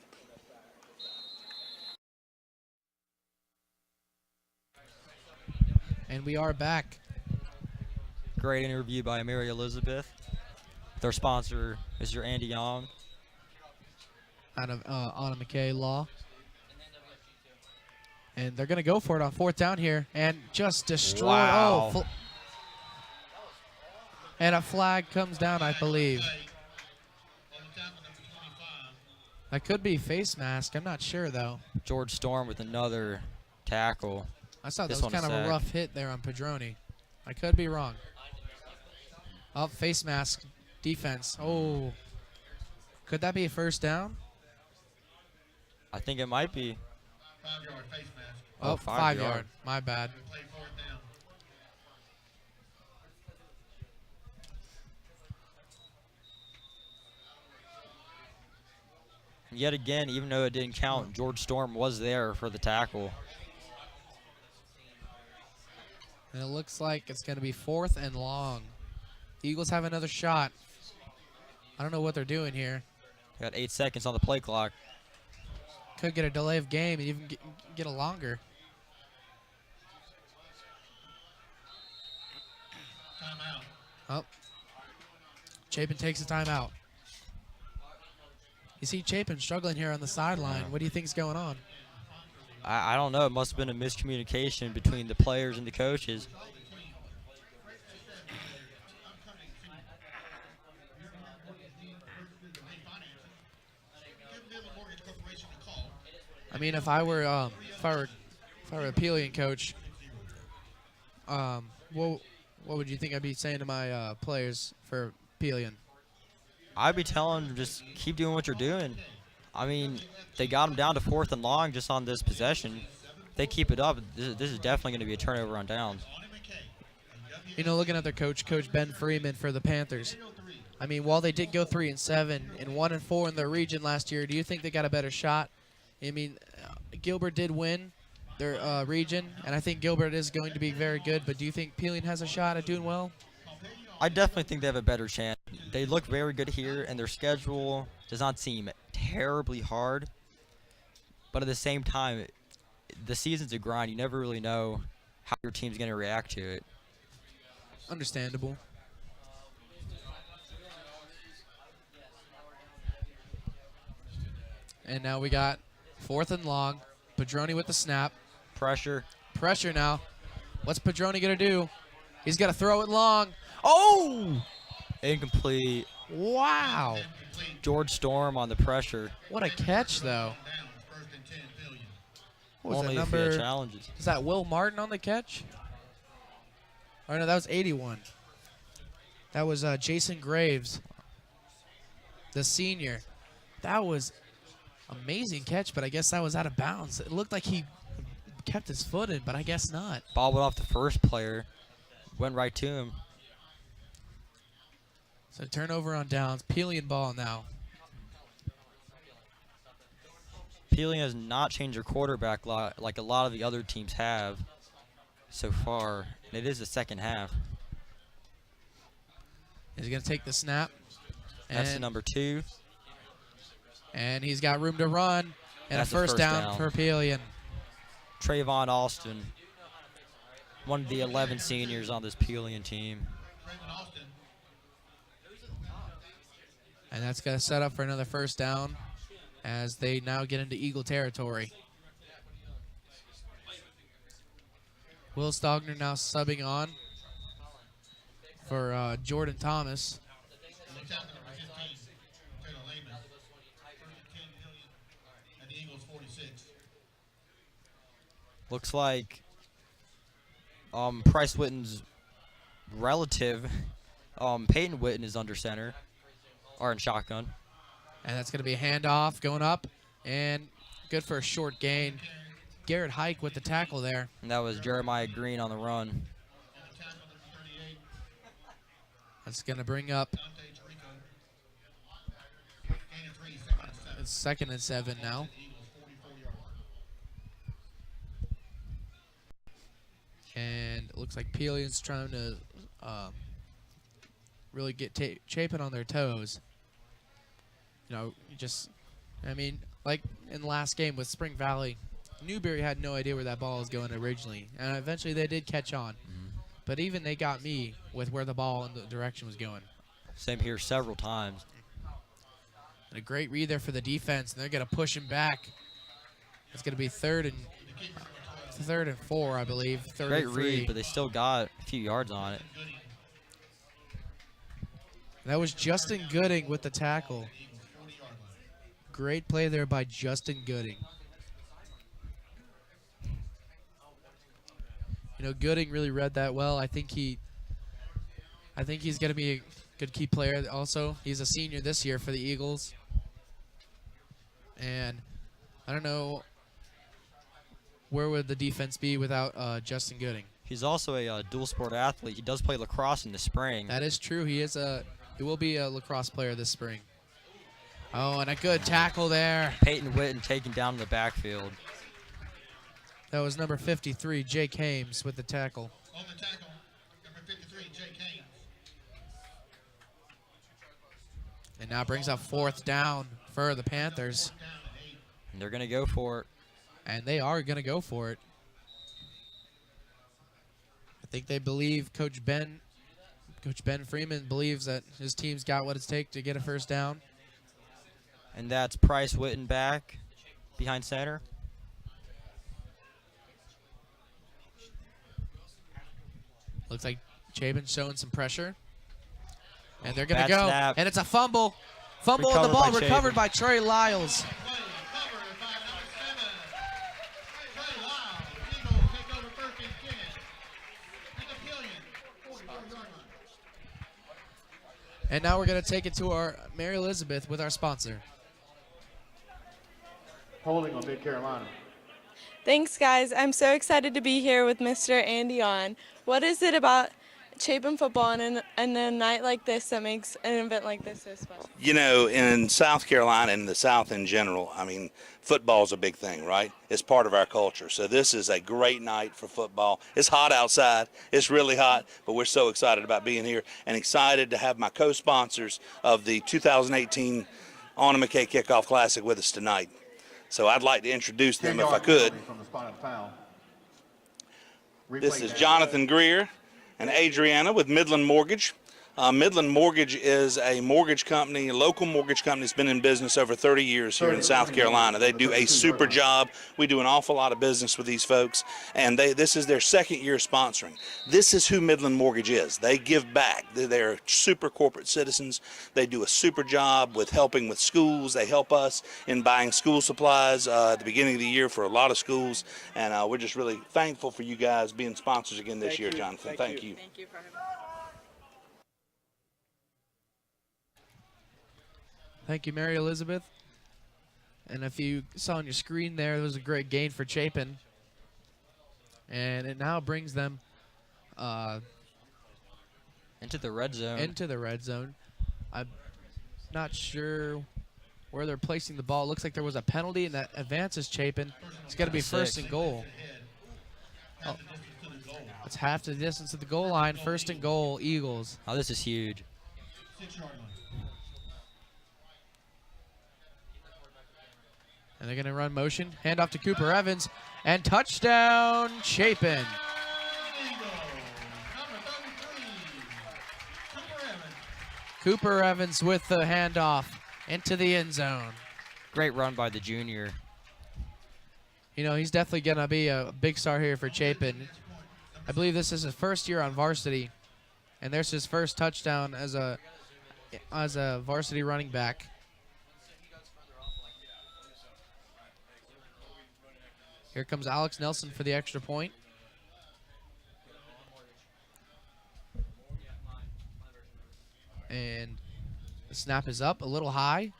And we are back. Great interview by Mary Elizabeth. Their sponsor, Mr. Andy Young. Out of Anna McKay Law. And they're going to go for it on 4th down here and just destroy. Wow. Oh, and a flag comes down, I believe. That could be face mask. I'm not sure, though. George Storm with another tackle. I saw that This was one kind of a sack. rough hit there on Padroni. I could be wrong. Oh, face mask defense. Oh. Could that be a first down? I think it might be. 5-yard face mask. Oh, 5 5 yard. yard. My bad. Play 4th down. Yet again, even though it didn't count, George Storm was there for the tackle. And it looks like it's going to be 4th and long. Eagles have another shot. I don't know what they're doing here. Got 8 seconds on the play clock. Could get a delay of game and even get a longer. Timeout. Oh. Chapin takes a timeout. You see Chapin struggling here on the sideline. What do you think's going on? I don't know. It must have been a miscommunication between the players and the coaches. I mean, if I were a Pelion coach, what would you think I'd be saying to my players for Pelion? I'd be telling them just keep doing what you're doing. I mean, they got them down to 4th and long just on this possession. If they keep it up, this is definitely going to be a turnover on downs. You know, looking at their coach, Coach Ben Freeman for the Panthers. I mean, while they did go 3-7 and 1-4 in their region last year, do you think they got a better shot? I mean, Gilbert did win their region, and I think Gilbert is going to be very good. But do you think Pelion has a shot at doing well? I definitely think they have a better chance. They look very good here, and their schedule does not seem terribly hard. But at the same time, the season's a grind. You never really know how your team's going to react to it. Understandable. And now we got 4th and long. Padroni with the snap. Pressure. Pressure now. What's Padroni going to do? He's got to throw it long. Oh! Incomplete. Wow. George Storm on the pressure. What a catch, though. What was Only that if he had number? challenges. Is that Will Martin on the catch? Oh, no, that was 81. That was Jason Graves, the senior. That was amazing catch, but I guess that was out of bounds. It looked like he kept his foot in, but I guess not. Ball went off the first player. Went right to him. So turnover on downs. Pelion ball now. Pelion has not changed their quarterback like a lot of the other teams have so far. And it is the second half. He's going to take the snap. That's the number 2. And he's got room to run. And That's a first down for Pelion. Trayvon Austin, one of the 11 seniors on this Pelion team. And that's going to set up for another first down as they now get into Eagle territory. Will Stogner now subbing on for Jordan Thomas. Looks like Price Witten's relative, Peyton Witten, is under center, or in shotgun. And that's going to be a handoff going up, and good for a short gain. Garrett Hike with the tackle there. And that was Jeremiah Green on the run. That's going to bring up it's 2nd and 7 now. And it looks like Pelion's trying to really get Chapin on their toes. You know, I mean, like in the last game with Spring Valley, Newberry had no idea where that ball was going originally. And eventually they did catch on. But even they got me with where the ball and the direction was going. Same here several times. And a great read there for the defense. And they're going to push him back. It's going to be 3rd and 4, I believe. 3rd Great and 3. read, but they still got a few yards on it. That was Justin Gooding with the tackle. Great play there by Justin Gooding. You know, Gooding really read that well. I think he's going to be a good key player also. He's a senior this year for the Eagles. And I don't know where would the defense be without Justin Gooding. He's also a dual sport athlete. He does play lacrosse in the spring. That is true. He will be a lacrosse player this spring. Oh, and a good tackle there. Peyton Witten taken down in the backfield. That was number 53, Jake Hames, with the tackle. On the tackle, number 53, Jake Haynes. And now brings up 4th down for the Panthers. And they're going to go for it. And they are going to go for it. I think they believe Coach Ben Freeman believes that his team's got what it takes to get a first down. And that's Price Witten back behind center. Looks like Chapin's showing some pressure. And they're going to Bad go. snap. And it's a fumble. Fumble on the Recovered ball, by recovered Chapin. by Trey Lyles. Play covered by number 7. Trey Lyles. Eagles take over 1st and 10. And the Pillion, 44-yard line. And now we're going to take it to our Mary Elizabeth with our sponsor. Holding on Mid-Carolina. Thanks, guys. I'm so excited to be here with Mr. Andy on. What is it about Chapin football and a night like this that makes an event like this so special? You know, in South Carolina and the South in general, I mean, football's a big thing, right? It's part of our culture. So this is a great night for football. It's hot outside. It's really hot, but we're so excited about being here and excited to have my co-sponsors of the 2018 Anna McKay Kickoff Classic with us tonight. So I'd like to introduce them if I could. From the spotted foul. This is Jonathan Greer and Adriana with Midland Mortgage. Midland Mortgage is a mortgage company, a local mortgage company that's been in business over 30 years here in South Carolina. They do a super job. We do an awful lot of business with these folks, and this is their 2nd year sponsoring. This is who Midland Mortgage is. They give back. They're super corporate citizens. They do a super job with helping with schools. They help us in buying school supplies at the beginning of the year for a lot of schools, and we're just really thankful for you guys being sponsors again this year, Jonathan. Thank you. Thank you for having me. Thank you, Mary Elizabeth. And if you saw on your screen there was a great gain for Chapin. And it now brings them Into the red zone. into the red zone. I'm not sure where they're placing the ball. It looks like there was a penalty, and that advances Chapin. It's got to be 1st and goal. Oh, it's half the distance to the goal line. 1st and goal, Eagles. Oh, this is huge. 6-yard line. And they're going to run motion. Hand off to Cooper Evans. And touchdown, Chapin. Eagles, number 33, Cooper Evans. Cooper Evans with the handoff into the end zone. Great run by the junior. You know, he's definitely going to be a big star here for Chapin. I believe this is his 1st year on varsity. And there's his 1st touchdown as a varsity running back. Here comes Alex Nelson for the extra point. And the snap is up, a little high.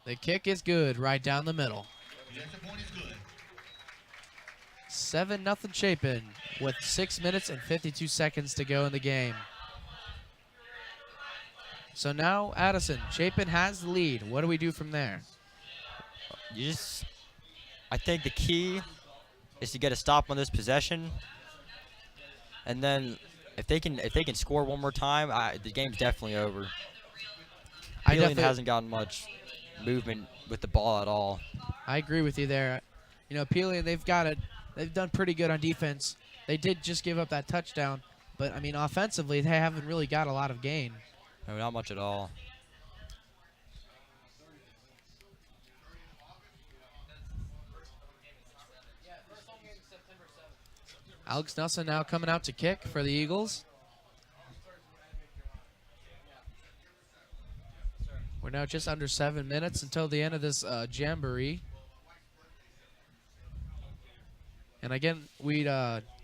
The kick is good, right down the middle. The extra point is good. 7-0 Chapin with 6 minutes and 52 seconds to go in the game. So now, Addison, Chapin has the lead. What do we do from there? I think the key is to get a stop on this possession, and then if they can score one more time, the game's definitely over. Peeling hasn't gotten much movement with the ball at all. I agree with you there. You know, Peeling, they've done pretty good on defense. They did just give up that touchdown, but I mean, offensively, they haven't really got a lot of gain. No, not much at all. Alex Nelson now coming out to kick for the Eagles. We're now just under 7 minutes until the end of this jamboree. And again,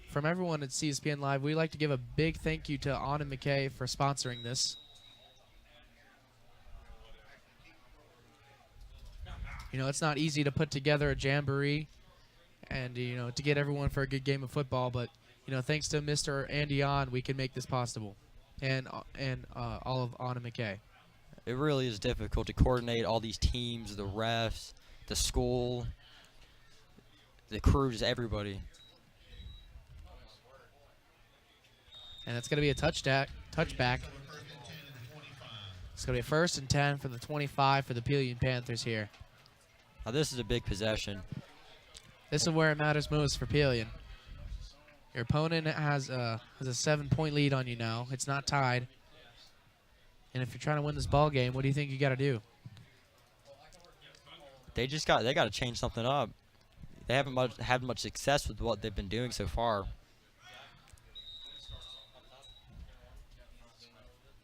from everyone at CSPN Live, we'd like to give a big thank you to Anna McKay for sponsoring this. You know, it's not easy to put together a jamboree and, you know, to get everyone for a good game of football. But, you know, thanks to Mr. Andy On, we can make this possible. And all of Anna McKay. It really is difficult to coordinate all these teams, the refs, the school, the crew, just everybody. And it's going to be a touchback. It's going to be a 1st and 10 for the 25 for the Pelion Panthers here. Now this is a big possession. This is where it matters most for Pelion. Your opponent has a 7-point lead on you now. It's not tied. And if you're trying to win this ball game, what do you think you got to do? They got to change something up. They haven't had much success with what they've been doing so far.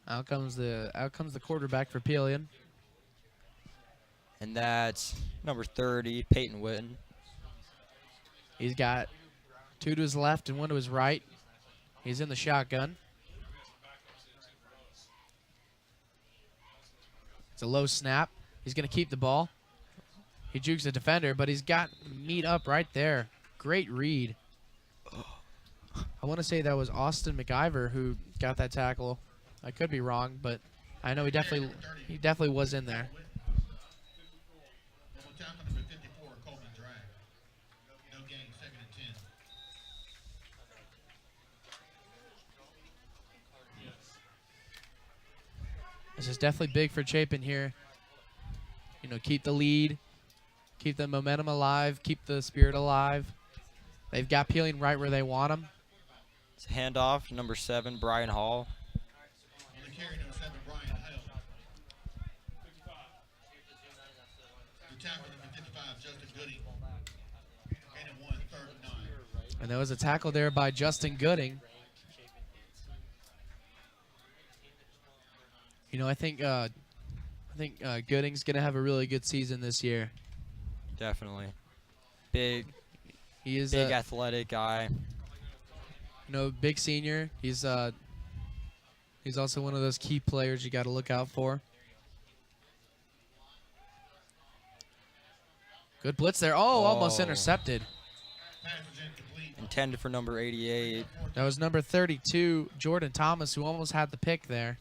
Out comes the quarterback for Pelion. And that's number 30, Peyton Witten. He's got 2 to his left and 1 to his right. He's in the shotgun. It's a low snap. He's going to keep the ball. He jukes the defender, but he's got meat up right there. Great read. I want to say that was Austin McIver who got that tackle. I could be wrong, but I know he definitely was in there. This is definitely big for Chapin here. You know, keep the lead, keep the momentum alive, keep the spirit alive. They've got Pelion right where they want them. It's a handoff, number 7, Brian Hall. On the carry, number 7, Brian Hall. The tackle, number 55, Justin Gooding. And it 1, 3rd and 9. And there was a tackle there by Justin Gooding. You know, I think Gooding's gonna have a really good season this year. Definitely, big. He is big athletic guy. You know, big senior. He's also one of those key players you got to look out for. Good blitz there. Oh, almost intercepted. Intended for number 88. That was number 32, Jordan Thomas, who almost had the pick there.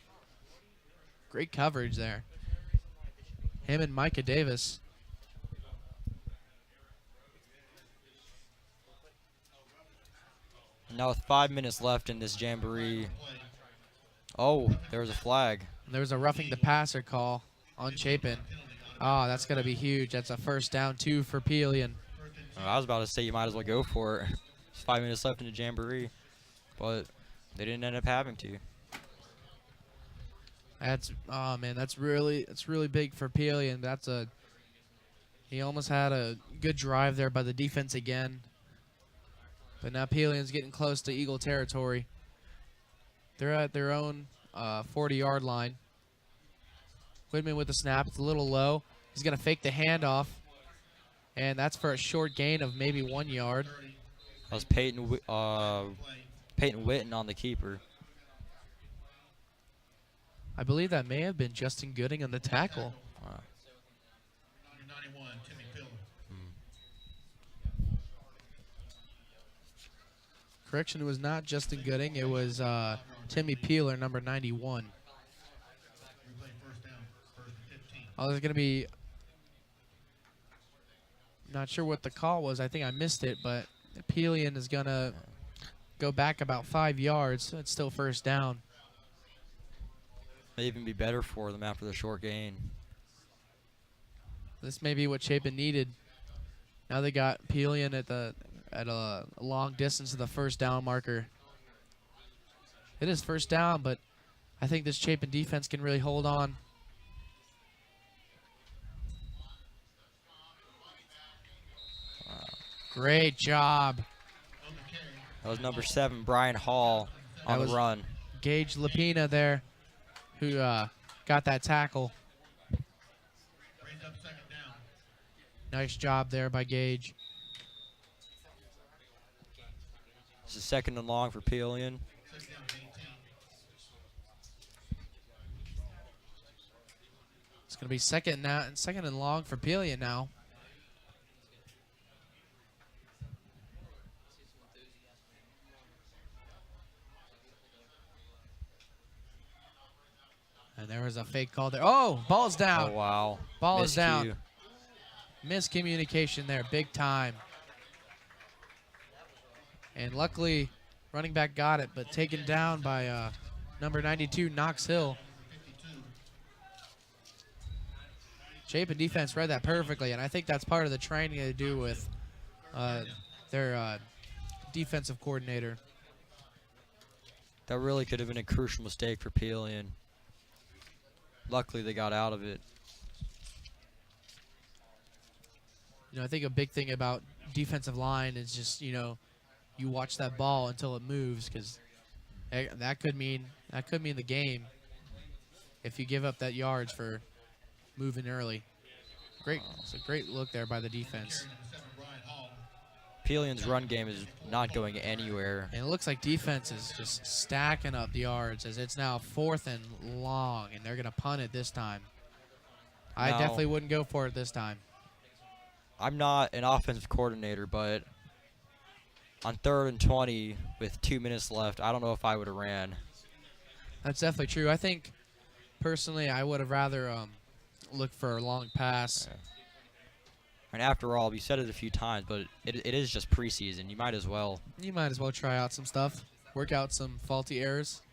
Great coverage there. Him and Micah Davis. Now with 5 minutes left in this jamboree. Oh, there was a flag. There was a roughing the passer call on Chapin. Oh, that's going to be huge. That's a 1st down 2 for Pelion. I was about to say you might as well go for it. There's 5 minutes left in the jamboree. But they didn't end up having to. That's really big for Pelion. He almost had a good drive there by the defense again. But now Pelion's getting close to Eagle territory. They're at their own 40-yard line. Whitman with the snap. It's a little low. He's going to fake the handoff. And that's for a short gain of maybe 1 yard. That was Peyton Witten on the keeper. I believe that may have been Justin Gooding on the tackle. Wow. 91, Timmy Pillar. Correction, it was not Justin Gooding. It was Timmy Peeler, number 91. Oh, there's going to be... Not sure what the call was. I think I missed it, but Pelion is going to go back about 5 yards. So it's still 1st down. May even be better for them after the short gain. This may be what Chapin needed. Now they got Pelion at a long distance to the 1st down marker. It is 1st down, but I think this Chapin defense can really hold on. Wow. Great job. That was number 7, Brian Hall, on the run. Gage Lapina there, who got that tackle. Nice job there by Gage. This is 2nd and long for Pelion. It's going to be second and long for Pelion now. was a fake call there. Oh, ball's down. Oh, wow. Ball is down. Miscue. Miscommunication there, big time. And luckily, running back got it, but taken down by number 92, Knox Hill. Chapin defense read that perfectly, and I think that's part of the training they do with their defensive coordinator. That really could have been a crucial mistake for Pelion. Luckily, they got out of it. I think a big thing about defensive line is just, you watch that ball until it moves, because that could mean the game if you give up that yards for moving early. It's a great look there by the defense. Pelion's run game is not going anywhere. And it looks like defense is just stacking up the yards, as it's now 4th and long, and they're going to punt it this time. I definitely wouldn't go for it this time. I'm not an offensive coordinator, but on 3rd and 20 with 2 minutes left, I don't know if I would have ran. That's definitely true. I think, personally, I would have rather looked for a long pass. Yeah. And after all, we said it a few times, but it is just preseason. You might as well. You might as well try out some stuff, work out some faulty errors.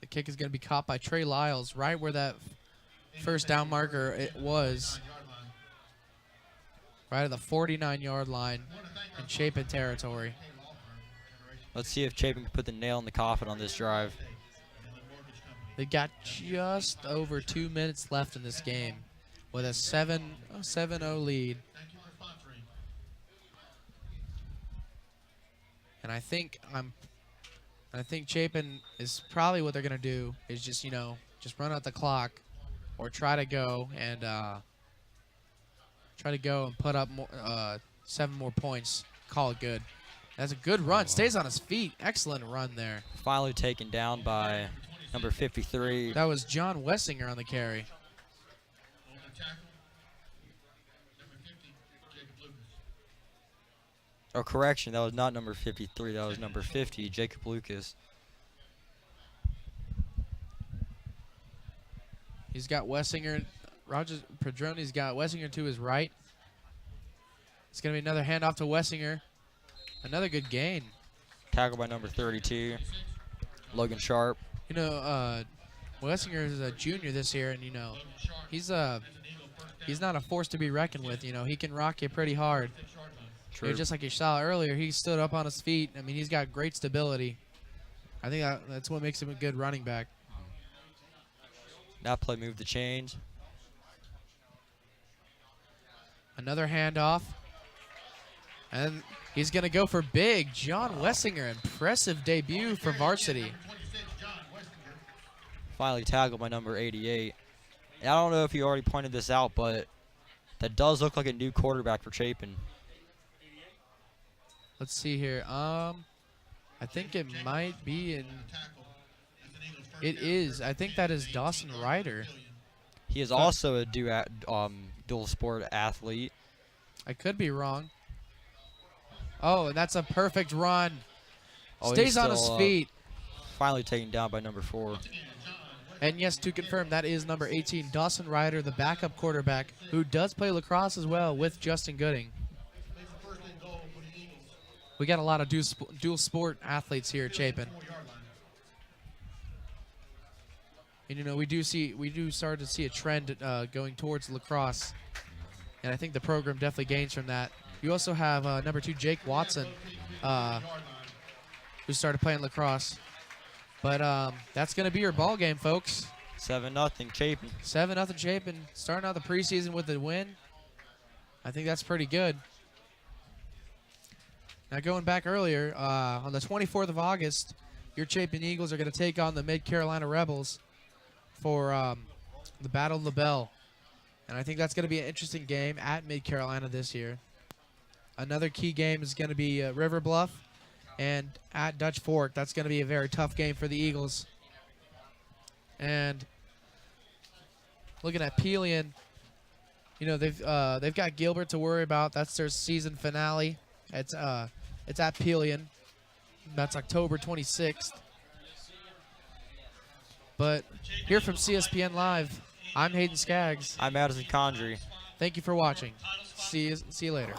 The kick is going to be caught by Trey Lyles, right where that first down marker it was. Right at the 49-yard line in Chapin territory. Let's see if Chapin can put the nail in the coffin on this drive. They got just over 2 minutes left in this game with a 7-0 lead. And I think Chapin is probably what they're gonna do is just run out the clock, or try to go and put up 7 more points. Call it good. That's a good run. Stays on his feet. Excellent run there. Finally taken down by number 53. That was John Wessinger on the carry. Oh, correction. That was not number 53. That was number 50, Jacob Lucas. He's got Wessinger. Roger Padroni's got Wessinger to his right. It's going to be another handoff to Wessinger. Another good gain. Tackled by number 32, Logan Sharp. Wessinger is a junior this year, and he's not a force to be reckoned with. He can rock you pretty hard. True. Just like you saw earlier, he stood up on his feet. I mean, he's got great stability. I think that's what makes him a good running back. That play moved the chains. Another handoff. And he's going to go for big. John Wessinger, impressive debut for varsity. Finally tackled by number 88. And I don't know if you already pointed this out, but that does look like a new quarterback for Chapin. Let's see here. I think it might be in. It is. I think that is Dawson Ryder. He is also a dual sport athlete. I could be wrong. Oh, and that's a perfect run. Stays on his feet. Finally taken down by number 4. And yes, to confirm, that is number 18, Dawson Ryder, the backup quarterback, who does play lacrosse as well with Justin Gooding. We got a lot of dual sport athletes here at Chapin. And we do start to see a trend going towards lacrosse, and I think the program definitely gains from that. You also have number 2, Jake Watson, who started playing lacrosse. But that's going to be your ball game, folks. 7-0 Chapin. 7-0 Chapin. Starting out the preseason with a win. I think that's pretty good. Now going back earlier, on the 24th of August, your Chapin Eagles are going to take on the Mid-Carolina Rebels for the Battle of the Bell. And I think that's going to be an interesting game at Mid-Carolina this year. Another key game is going to be River Bluff and at Dutch Fork. That's going to be a very tough game for the Eagles. And looking at Pelion, they've got Gilbert to worry about. That's their season finale. It's at Pelion. That's October 26th. But here from CSPN Live, I'm Hayden Skaggs. I'm Madison Condry. Thank you for watching. See you later.